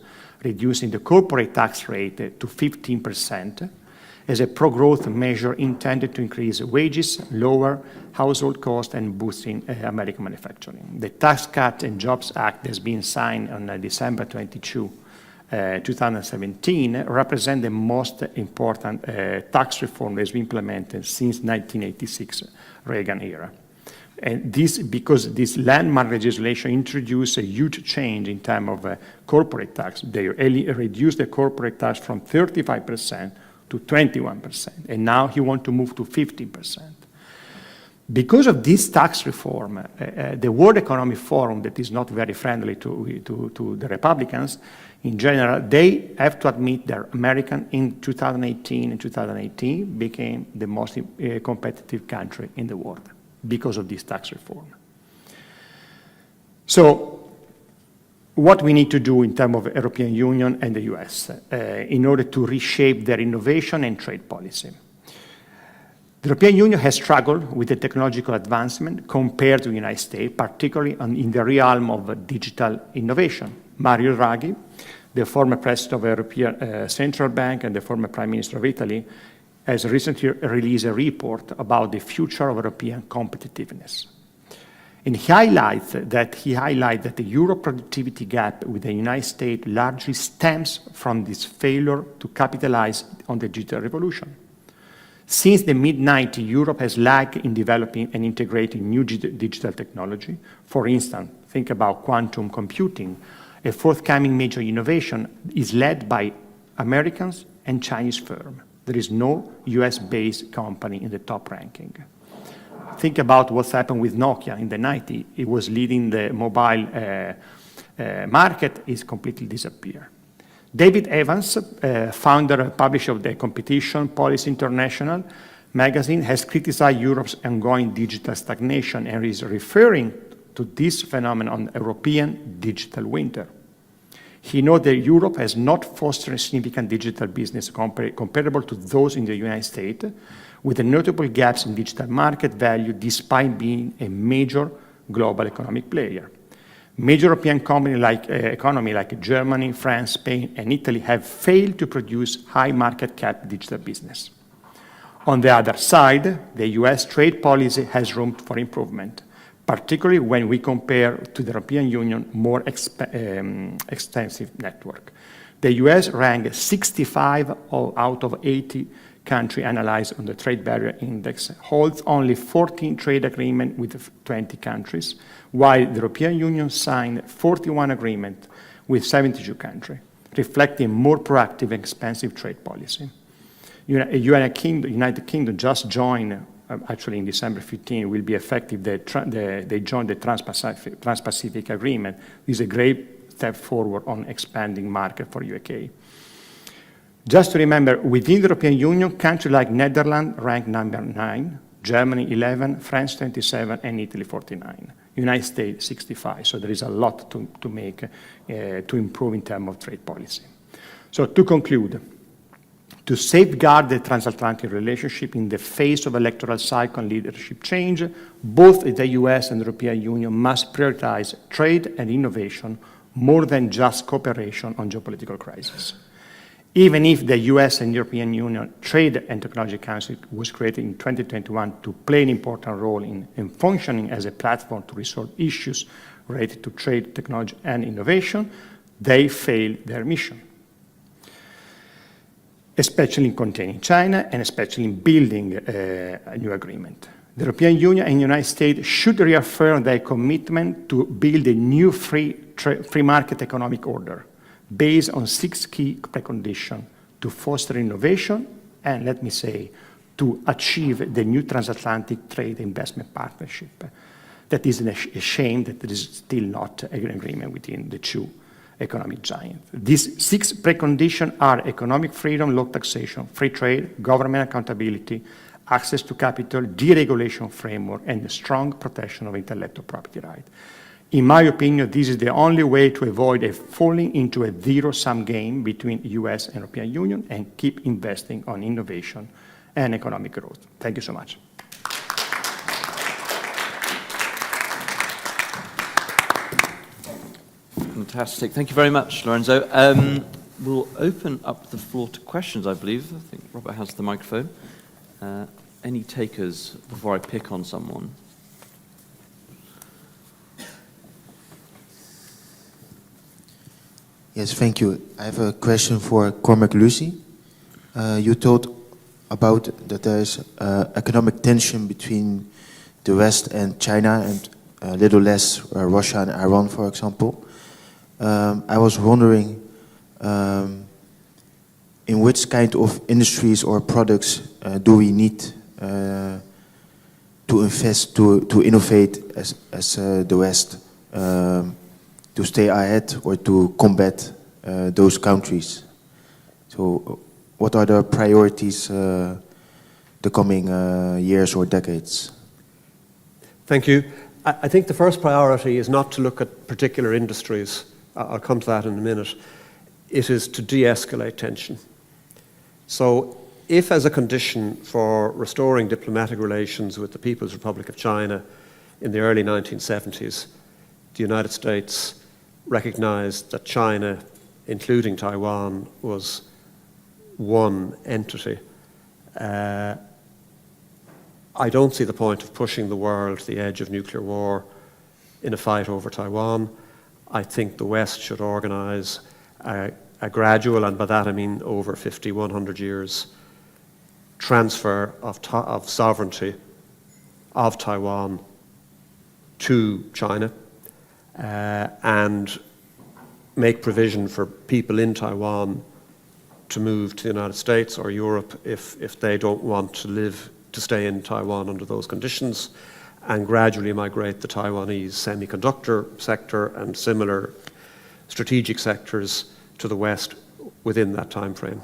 reducing the corporate tax rate to 15% as a pro-growth measure intended to increase wages, lower household costs, and boosting American manufacturing. The Tax Cuts and Jobs Act has been signed on December 22 2017 represent the most important tax reform that has been implemented since 1986 Reagan era. And this, because this landmark legislation introduced a huge change in terms of corporate tax. They reduced the corporate tax from 35% to 21%, and now he wants to move to 15%. Because of this tax reform, the World Economic Forum, that is not very friendly to the Republicans in general, they have to admit that America in 2018 and 2018 became the most competitive country in the world because of this tax reform. So what we need to do in terms of European Union and the US in order to reshape their innovation and trade policy. The European Union has struggled with the technological advancement compared to the United States, particularly in the realm of digital innovation. Mario Draghi, the former president of the European Central Bank and the former Prime Minister of Italy, has recently released a report about the future of European competitiveness. And he highlights that the euro productivity gap with the United States largely stems from this failure to capitalize on the digital revolution. Since the mid-90s, Europe has lagged in developing and integrating new digital technology. For instance, think about quantum computing. A forthcoming major innovation is led by Americans and Chinese firms. There is no US-based company in the top ranking. Think about what's happened with Nokia in the 90s. It was leading the mobile market, it's completely disappeared. David Evans, founder and publisher of the Competition Policy International magazine, has criticized Europe's ongoing digital stagnation and is referring to this phenomenon, European digital winter. He notes that Europe has not fostered a significant digital business comparable to those in the United States, with notable gaps in digital market value despite being a major global economic player. Major European economies like Germany, France, Spain, and Italy have failed to produce high market cap digital business. On the other side, the US trade policy has room for improvement, particularly when we compare to the European Union more extensive network. The US ranked 65 out of 80 countries analyzed on the Trade Barrier Index, holds only 14 trade agreements with 20 countries, while the European Union signed 41 agreements with 72 countries, reflecting more proactive and expansive trade policy. United Kingdom just joined, actually in December 15, will be effective. They joined the Trans-Pacific Agreement. This is a great step forward on expanding market for UK. Just to remember, within the European Union, countries like Netherlands ranked number 9, Germany 11, France 27, and Italy 49. United States 65. So there is a lot to make to improve in terms of trade policy. So to conclude, to safeguard the transatlantic relationship in the face of electoral cycle and leadership change, both the US and the European Union must prioritize trade and innovation more than just cooperation on geopolitical crises. Even if the US and European Union Trade and Technology Council was created in 2021 to play an important role in functioning as a platform to resolve issues related to trade, technology, and innovation, they failed their mission, especially in containing China and especially in building a new agreement. The European Union and the United States should reaffirm their commitment to build a new free market economic order based on 6 key preconditions to foster innovation and, let me say, to achieve the new transatlantic trade investment partnership. That is a shame that there is still not an agreement within the two economic giants. These 6 preconditions are economic freedom, low taxation, free trade, government accountability, access to capital, deregulation framework, and the strong protection of intellectual property rights. In my opinion, this is the only way to avoid a falling into a zero-sum game between US and European Union and keep investing on innovation and economic growth. Thank you so much. Fantastic. Thank you very much, Lorenzo. We'll open up the floor to questions, I believe. I think Robert has the microphone. Any takers before I pick on someone? Yes, thank you. I have a question for Cormac Lucey. You told about that there is economic tension between the West and China, and a little less Russia and Iran, for example. I was wondering in which kind of industries or products do we need to invest, to innovate as the West, to stay ahead or to combat those countries? So what are the priorities the coming years or decades? Thank you. I think the first priority is not to look at particular industries. I'll come to that in a minute. It is to de-escalate tension. So if, as a condition for restoring diplomatic relations with the People's Republic of China in the early 1970s, the United States recognized that China, including Taiwan, was one entity, I don't see the point of pushing the world to the edge of nuclear war in a fight over Taiwan. I think the West should organize a gradual, and by that I mean over 50, 100 years, transfer of sovereignty of Taiwan to China, and make provision for people in Taiwan to move to the United States or Europe if they don't want to stay in Taiwan under those conditions, and gradually migrate the Taiwanese semiconductor sector and similar strategic sectors to the West within that time frame.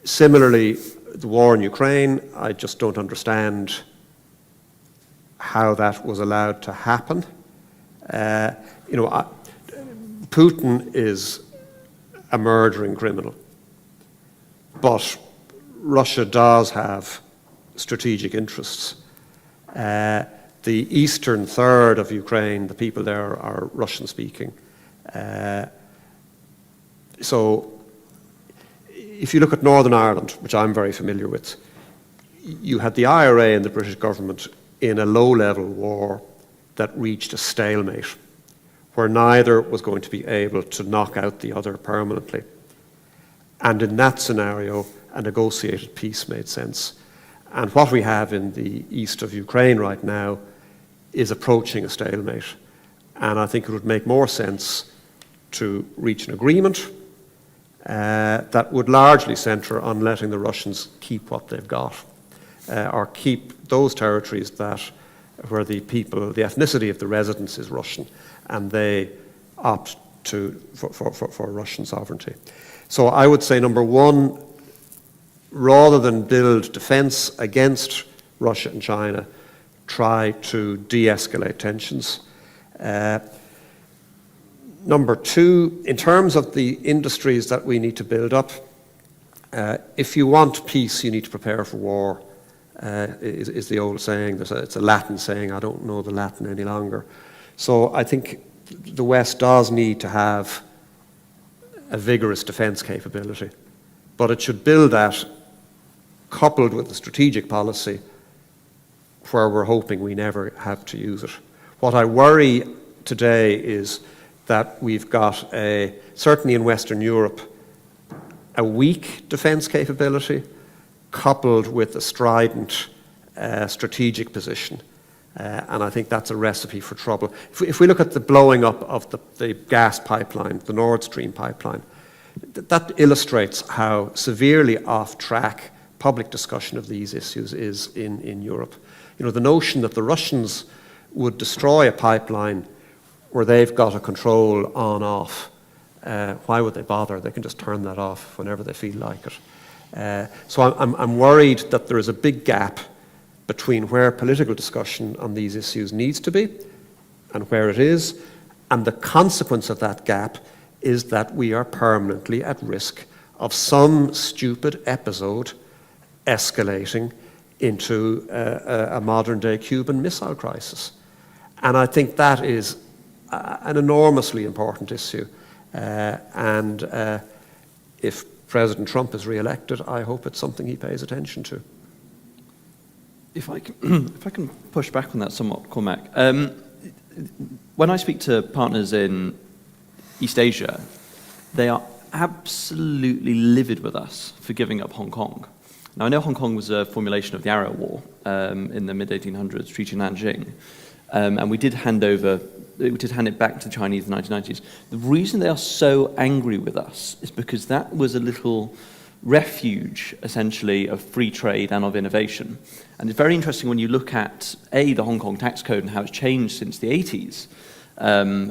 Similarly, the war in Ukraine, I just don't understand how that was allowed to happen. Putin is a murdering criminal, but Russia does have strategic interests. The eastern third of Ukraine, the people there are Russian-speaking. So if you look at Northern Ireland, which I'm very familiar with, you had the IRA and the British government in a low-level war that reached a stalemate, where neither was going to be able to knock out the other permanently. And in that scenario, a negotiated peace made sense. And what we have in the east of Ukraine right now is approaching a stalemate. And I think it would make more sense to reach an agreement that would largely centre on letting the Russians keep what they've got, or keep those territories where the people, the ethnicity of the residents is Russian, and they opt for Russian sovereignty. So I would say, number one, rather than build defence against Russia and China, try to de-escalate tensions. Number two, in terms of the industries that we need to build up, if you want peace, you need to prepare for war, is the old saying. It's a Latin saying. I don't know the Latin any longer. So I think the West does need to have a vigorous defence capability, but it should build that coupled with a strategic policy where we're hoping we never have to use it. What I worry today is that we've got, certainly in Western Europe, a weak defence capability coupled with a strident strategic position. And I think that's a recipe for trouble. If we look at the blowing up of the gas pipeline, the Nord Stream pipeline, that illustrates how severely off track public discussion of these issues is in Europe. The notion that the Russians would destroy a pipeline where they've got a control on-off, why would they bother? They can just turn that off whenever they feel like it. So I'm worried that there is a big gap between where political discussion on these issues needs to be and where it is, and the consequence of that gap is that we are permanently at risk of some stupid episode escalating into a modern-day Cuban Missile Crisis. And I think that is an enormously important issue. And if President Trump is re-elected, I hope it's something he pays attention to. If I can push back on that somewhat, Cormac. When I speak to partners in East Asia, they are absolutely livid with us for giving up Hong Kong. Now, I know Hong Kong was a formulation of the Arrow War in the mid-1800s, Treaty of Nanjing, and we did hand it back to the Chinese in the 1990s. The reason they are so angry with us is because that was a little refuge, essentially, of free trade and of innovation. And it's very interesting when you look at, the Hong Kong tax code and how it's changed since the 80s,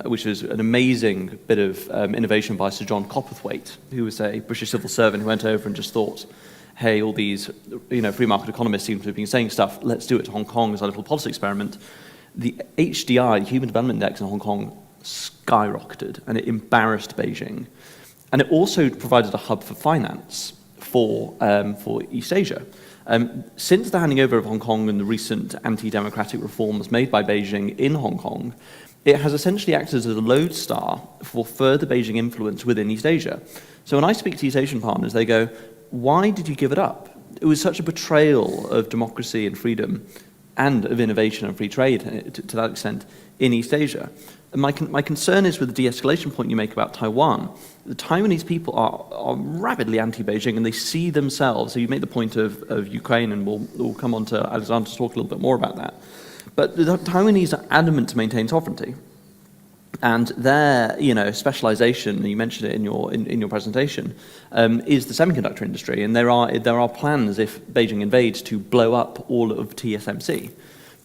which was an amazing bit of innovation by Sir John Copperthwaite, who was a British civil servant who went over and just thought, hey, all these free market economists seem to have been saying stuff, let's do it to Hong Kong as a little policy experiment. The HDI, Human Development Index in Hong Kong, skyrocketed, and it embarrassed Beijing. And it also provided a hub for finance for East Asia. Since the handing over of Hong Kong and the recent anti-democratic reforms made by Beijing in Hong Kong, it has essentially acted as a lodestar for further Beijing influence within East Asia. So when I speak to East Asian partners, they go, why did you give it up? It was such a betrayal of democracy and freedom and of innovation and free trade to that extent in East Asia. And my concern is with the de-escalation point you make about Taiwan. The Taiwanese people are rabidly anti-Beijing, and they see themselves, so you make the point of Ukraine, and we'll come on to Alexander to talk a little bit more about that. But the Taiwanese are adamant to maintain sovereignty. And their, specialization, and you mentioned it in your presentation, is the semiconductor industry. And there are plans, if Beijing invades, to blow up all of TSMC,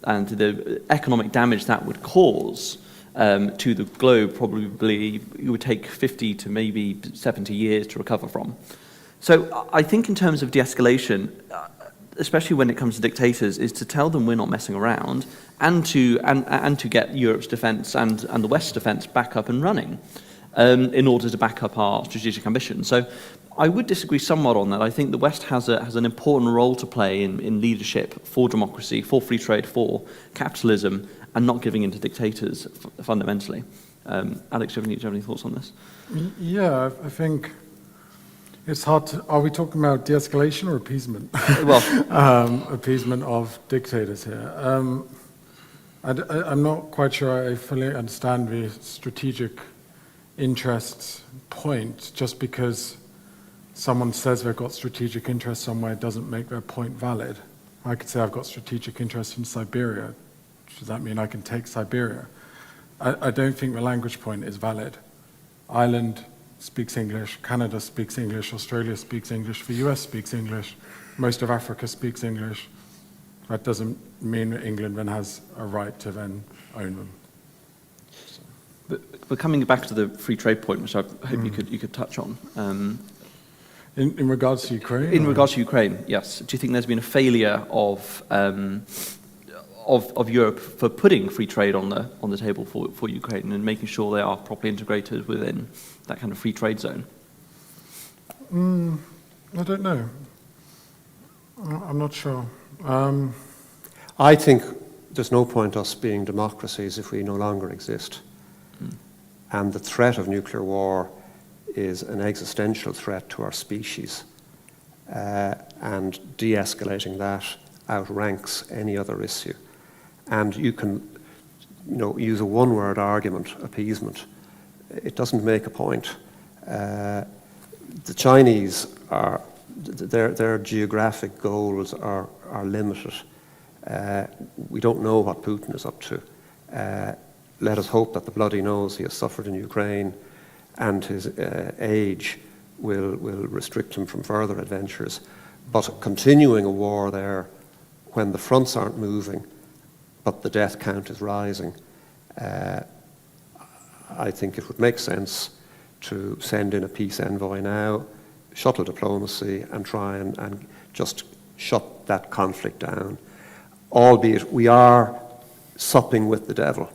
and the economic damage that would cause to the globe probably it would take 50 to maybe 70 years to recover from. So I think in terms of de-escalation, especially when it comes to dictators, is to tell them we're not messing around, and to get Europe's defence and the West's defence back up and running in order to back up our strategic ambition. So I would disagree somewhat on that. I think the West has an important role to play in leadership for democracy, for free trade, for capitalism, and not giving in to dictators fundamentally. Alex, do you have any thoughts on this? Yeah, I think it's hard to, are we talking about de-escalation or appeasement? Well, appeasement of dictators here. I'm not quite sure I fully understand the strategic interests point. Just because someone says they've got strategic interests somewhere doesn't make their point valid. I could say I've got strategic interests in Siberia. Does that mean I can take Siberia? I don't think the language point is valid. Ireland speaks English, Canada speaks English, Australia speaks English, the US speaks English, most of Africa speaks English. That doesn't mean that England then has a right to then own them. So. But coming back to the free trade point, which I hope you could touch on. In regards to Ukraine? In regards to Ukraine, yes. Do you think there's been a failure of Europe for putting free trade on the table for Ukraine and making sure they are properly integrated within that kind of free trade zone? I don't know. I'm not sure. I think there's no point us being democracies if we no longer exist. And the threat of nuclear war is an existential threat to our species. And de-escalating that outranks any other issue. And you can use a one-word argument, appeasement. It doesn't make a point. The Chinese are, their geographic goals are limited. We don't know what Putin is up to. Let us hope that the bloody nose he has suffered in Ukraine and his age will restrict him from further adventures. But continuing a war there when the fronts aren't moving, but the death count is rising, I think it would make sense to send in a peace envoy now, shuttle diplomacy, and try and just shut that conflict down. Albeit we are supping with the devil.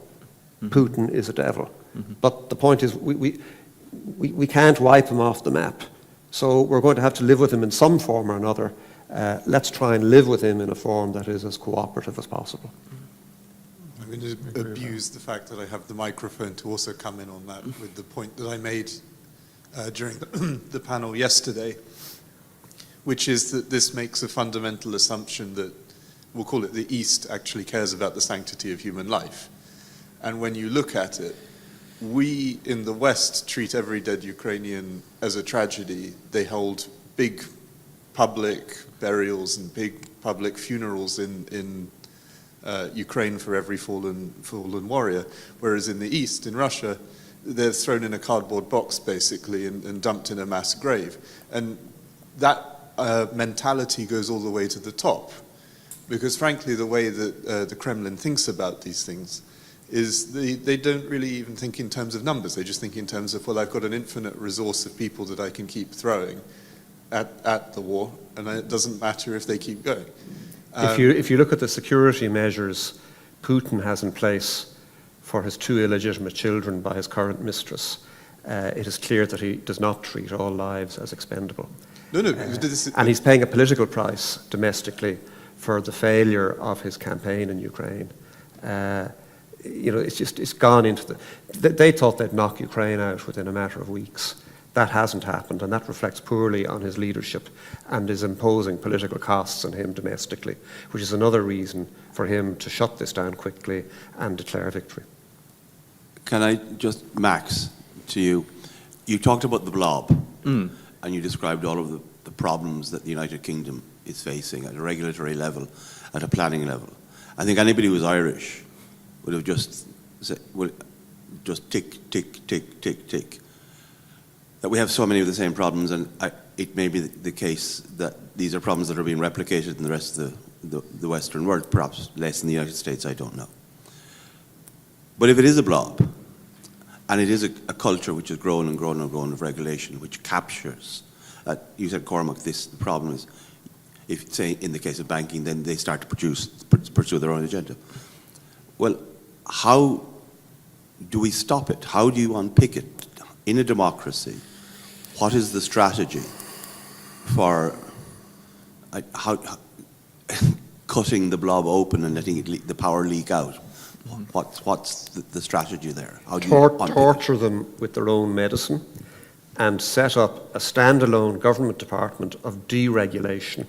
Mm-hmm. Putin is a devil. Mm-hmm. But the point is we can't wipe him off the map. So we're going to have to live with him in some form or another. Let's try and live with him in a form that is as cooperative as possible. I'm going to abuse the fact that I have the microphone to also come in on that with the point that I made during the panel yesterday, which is that this makes a fundamental assumption that, we'll call it the East, actually cares about the sanctity of human life. And when you look at it, we in the West treat every dead Ukrainian as a tragedy. They hold big public burials and big public funerals in Ukraine for every fallen warrior, whereas in the East, in Russia, they're thrown in a cardboard box basically and dumped in a mass grave. And that mentality goes all the way to the top, because frankly the way that the Kremlin thinks about these things is they don't really even think in terms of numbers. They just think in terms of, well, I've got an infinite resource of people that I can keep throwing at the war, and it doesn't matter if they keep going. If you look at the security measures Putin has in place for his 2 illegitimate children by his current mistress, it is clear that he does not treat all lives as expendable. And he's paying a political price domestically for the failure of his campaign in Ukraine. It's gone into they thought they'd knock Ukraine out within a matter of weeks. That hasn't happened, and that reflects poorly on his leadership and is imposing political costs on him domestically, which is another reason for him to shut this down quickly and declare victory. Can I just, Max, to you, you talked about the blob, and you described all of the problems that the United Kingdom is facing at a regulatory level, at a planning level. I think anybody who's Irish would have just tick, tick, tick, tick, tick. That we have so many of the same problems, and it may be the case that these are problems that are being replicated in the rest of the Western world, perhaps less in the United States, I don't know. But if it is a blob, and it is a culture which has grown and grown and grown of regulation, which captures, you said, Cormac, the problem is, if, say, in the case of banking, then they start to pursue their own agenda. Well, how do we stop it? How do you unpick it? In a democracy, what is the strategy for cutting the blob open and letting the power leak out? What's the strategy there? How do you torture them with their own medicine and set up a standalone government department of deregulation,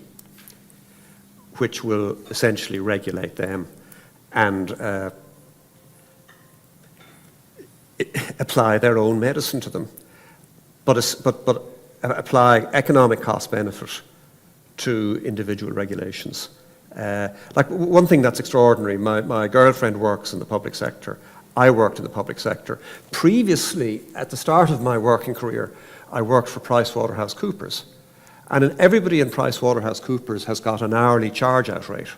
which will essentially regulate them and apply their own medicine to them, but apply economic cost benefit to individual regulations. Like one thing that's extraordinary, my girlfriend works in the public sector. I worked in the public sector. Previously, at the start of my working career, I worked for PricewaterhouseCoopers. And everybody in PricewaterhouseCoopers has got an hourly charge-out rate.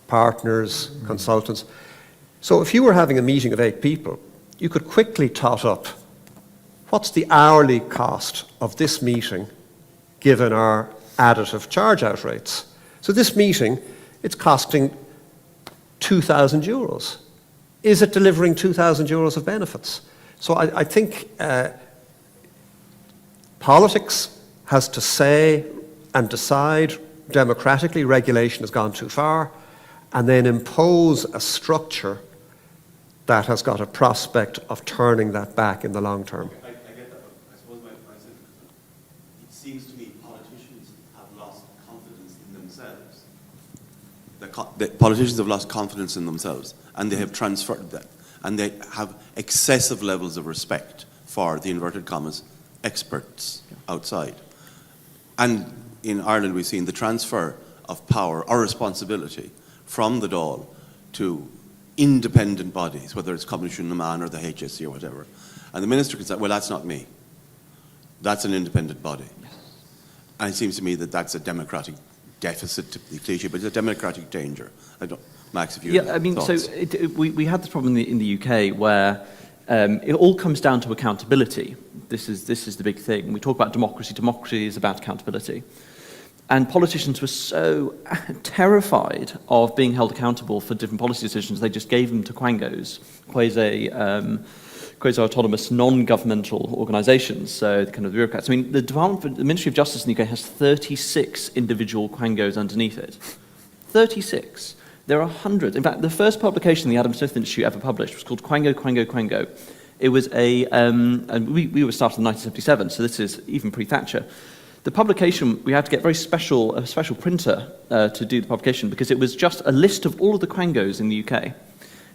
Partners, consultants. So if you were having a meeting of 8 people, you could quickly tot up what's the hourly cost of this meeting given our additive charge-out rates. So this meeting, it's costing €2,000. Is it delivering €2,000 of benefits? So I think politics has to say and decide democratically regulation has gone too far, and then impose a structure that has got a prospect of turning that back in the long term. I get that, but I suppose my point is, it seems to me politicians have lost confidence in themselves. The politicians have lost confidence in themselves, and they have transferred that, and they have excessive levels of respect for the inverted commas experts outside. And in Ireland, we've seen the transfer of power or responsibility from the Dáil to independent bodies, whether it's Commission Naman or the HSE or whatever. And the minister can say, well, that's not me. That's an independent body. And it seems to me that that's a democratic deficit, to be cliche, but it's a democratic danger. I don't, Max, if you have thoughts. So we had this problem in the UK where it all comes down to accountability. This is the big thing. We talk about democracy. Democracy is about accountability. And politicians were so terrified of being held accountable for different policy decisions, they just gave them to quangos, quasi-autonomous, non-governmental organisations, so the kind of bureaucrats. I mean, the Ministry of Justice in the UK has 36 individual quangos underneath it. 36. There are hundreds. In fact, the first publication the Adam Smith Institute ever published was called Quango, Quango, Quango. It was and we were started in 1977, so this is even pre-Thatcher. The publication, we had to get a special printer to do the publication because it was just a list of all of the quangos in the UK.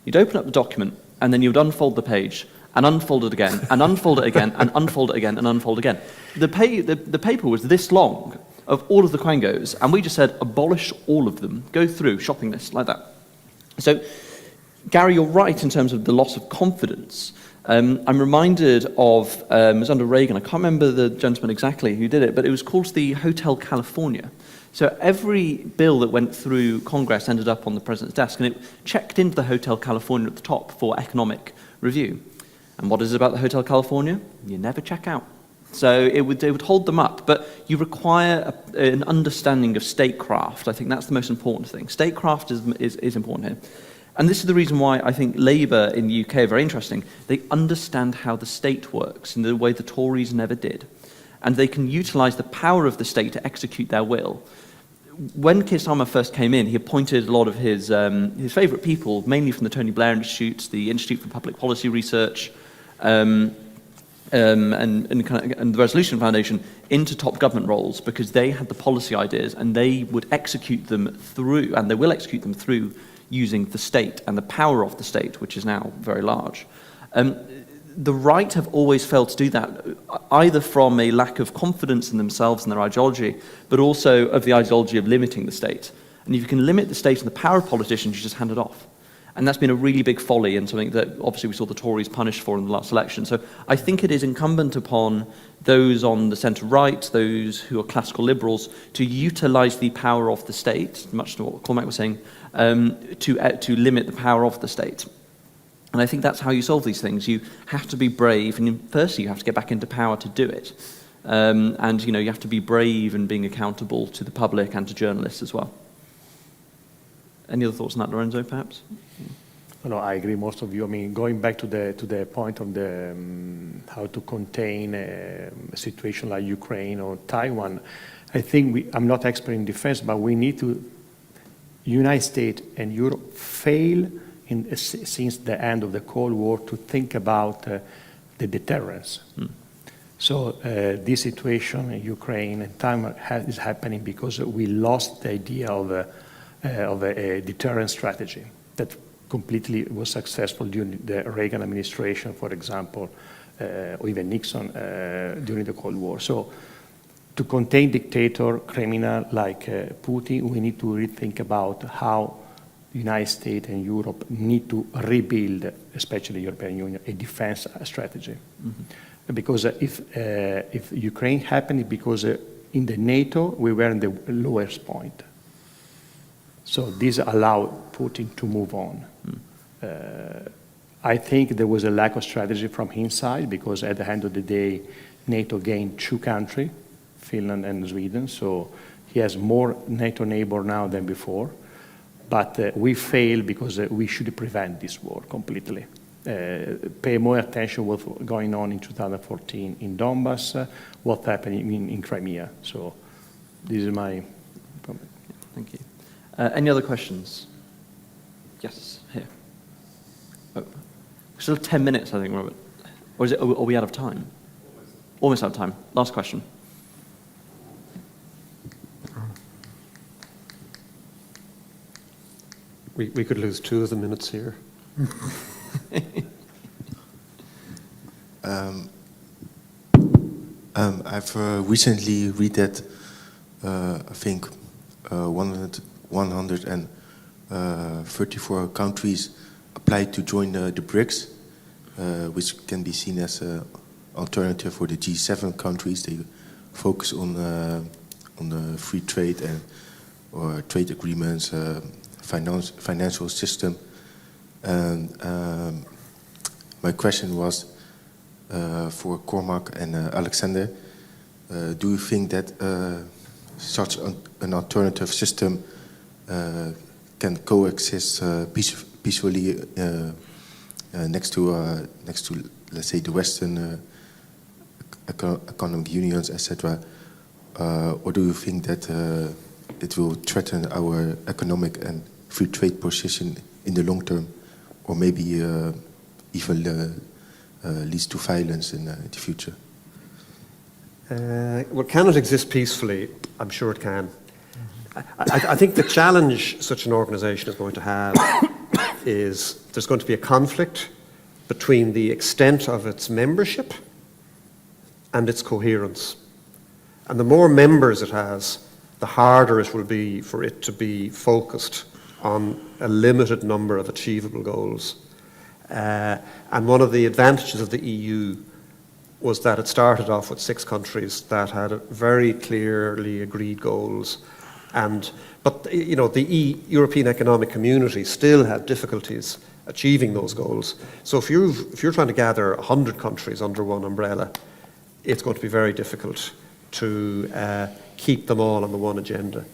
You'd open up the document and then you would unfold the page and unfold it again, and unfold it again, and unfold it again, and unfold again. The paper was this long of all of the quangos, and we just said, abolish all of them, go through, shopping list, like that. So, Gary, you're right in terms of the loss of confidence. I'm reminded of, it was under Reagan, I can't remember the gentleman exactly who did it, but it was called the Hotel California. So every bill that went through Congress ended up on the president's desk, and it checked into the Hotel California at the top for economic review. And what is it about the Hotel California? You never check out. So it would hold them up, but you require an understanding of statecraft. I think that's the most important thing. Statecraft is important here. And this is the reason why I think Labour in the UK are very interesting. They understand how the state works in the way the Tories never did. And they can utilise the power of the state to execute their will. When Keir Starmer first came in, he appointed a lot of his favourite people, mainly from the Tony Blair Institute, the Institute for Public Policy Research, and the Resolution Foundation, into top government roles because they had the policy ideas and they would execute them through, and they will execute them through using the state and the power of the state, which is now very large. The right have always failed to do that, either from a lack of confidence in themselves and their ideology, but also of the ideology of limiting the state. And if you can limit the state and the power of politicians, you just hand it off. And that's been a really big folly and something that obviously we saw the Tories punished for in the last election. So I think it is incumbent upon those on the centre-right, those who are classical liberals, to utilise the power of the state, much to what Cormac was saying, to limit the power of the state. And I think that's how you solve these things. You have to be brave, and firstly, you have to get back into power to do it. And you have to be brave in being accountable to the public and to journalists as well. Any other thoughts on that, Lorenzo, perhaps? No, I agree most of you. I mean, going back to the point of the how to contain a situation like Ukraine or Taiwan, I think I'm not expert in defense, but we need to, United States and Europe fail since the end of the Cold War to think about the deterrence. So this situation in Ukraine and Taiwan is happening because we lost the idea of a deterrence strategy that completely was successful during the Reagan administration, for example, or even Nixon during the Cold War. So to contain dictator, criminal like Putin, we need to rethink about how the United States and Europe need to rebuild, especially the European Union, a defense strategy. Mm-hmm. Because if Ukraine happened, because in the NATO, we were in the lowest point. So this allowed Putin to move on. I think there was a lack of strategy from his side because at the end of the day, NATO gained 2 countries, Finland and Sweden. So he has more NATO neighbor now than before. But we failed because we should prevent this war completely. Pay more attention what's going on in 2014 in Donbass, what's happening in Crimea. So this is my comment. Thank you. Any other questions? Yes, here. Oh. Still 10 minutes, I think, Robert. Or are we out of time? Almost out of time. Last question. We could lose 2 of the minutes here. I've recently read that I think 134 countries applied to join the BRICS, which can be seen as an alternative for the G7 countries. They focus on the free trade or trade agreements, financial system. And my question was for Cormac and Alexander, do you think that such an alternative system can coexist peacefully next to let's say the Western economic unions, etc., or do you think that it will threaten our economic and free trade position in the long term, or maybe even leads to violence in the future? Well, can it exist peacefully? I'm sure it can. I think the challenge such an organisation is going to have is there's going to be a conflict between the extent of its membership and its coherence. And the more members it has, the harder it will be for it to be focused on a limited number of achievable goals. And one of the advantages of the EU was that it started off with 6 countries that had very clearly agreed goals. But you know, the European Economic Community still had difficulties achieving those goals. So if you're trying to gather 100 countries under one umbrella, it's going to be very difficult to keep them all on the one agenda.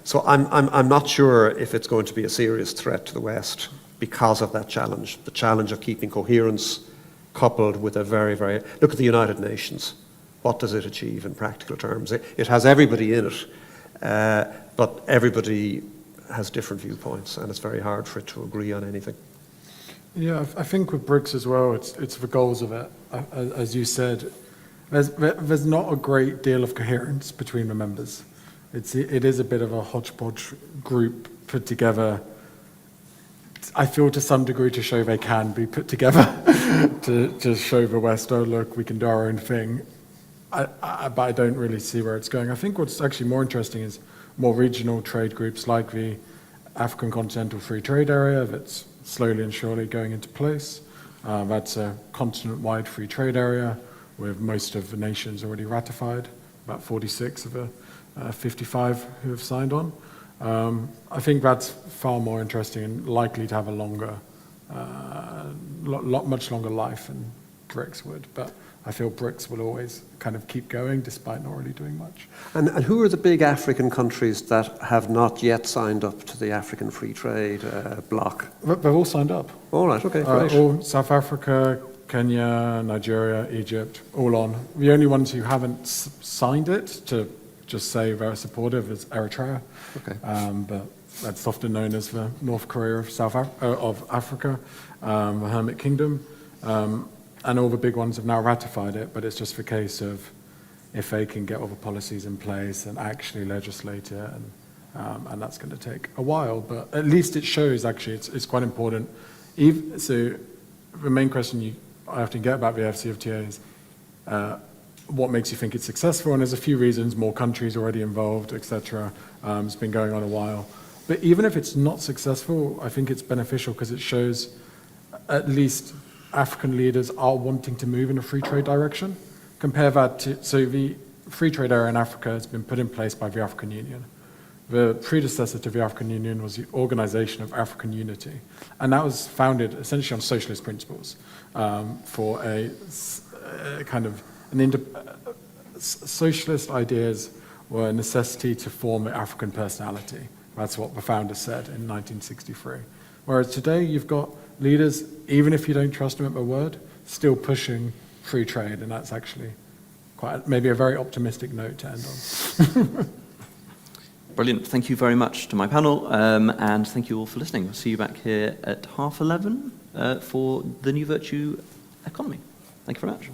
So I'm not sure if it's going to be a serious threat to the West because of that challenge, the challenge of keeping coherence coupled with a very, very... Look at the United Nations. What does it achieve in practical terms? It has everybody in it, but everybody has different viewpoints, and it's very hard for it to agree on anything. Yeah, I think with BRICS as well, it's the goals of it. As you said, there's not a great deal of coherence between the members. It is a bit of a hodgepodge group put together, I feel, to some degree, to show they can be put together, to show the West, oh look, we can do our own thing. But I don't really see where it's going. I think what's actually more interesting is more regional trade groups like the African Continental Free Trade Area that's slowly and surely going into place. That's a continent-wide free trade area with most of the nations already ratified, about 46 of the 55 who have signed on. I think that's far more interesting and likely to have a longer, much longer life than BRICS would. But I feel BRICS will always kind of keep going despite not really doing much. And who are the big African countries that have not yet signed up to the African Free Trade bloc? They've all signed up. All right, okay, great. All South Africa, Kenya, Nigeria, Egypt, all on. The only ones who haven't signed it to just say they're supportive is Eritrea. Okay. But that's often known as the North Korea of Africa, the Hermit Kingdom. And all the big ones have now ratified it, but it's just the case of if they can get all the policies in place and actually legislate it, and that's going to take a while. But at least it shows, actually, it's quite important. So the main question I often get about the FCFTA is, what makes you think it's successful? And there's a few reasons: more countries already involved, etc. It's been going on a while. But even if it's not successful, I think it's beneficial because it shows at least African leaders are wanting to move in a free trade direction. Compare that to, so the free trade area in Africa has been put in place by the African Union. The predecessor to the African Union was the Organization of African Unity. And that was founded essentially on socialist principles for a kind of socialist ideas were a necessity to form an African personality. That's what the founder said in 1963. Whereas today you've got leaders, even if you don't trust them at their word, still pushing free trade, and that's actually maybe a very optimistic note to end on. Brilliant. Thank you very much to my panel, and thank you all for listening. I'll see you back here at 11:30 for the New Virtue Economy. Thank you very much.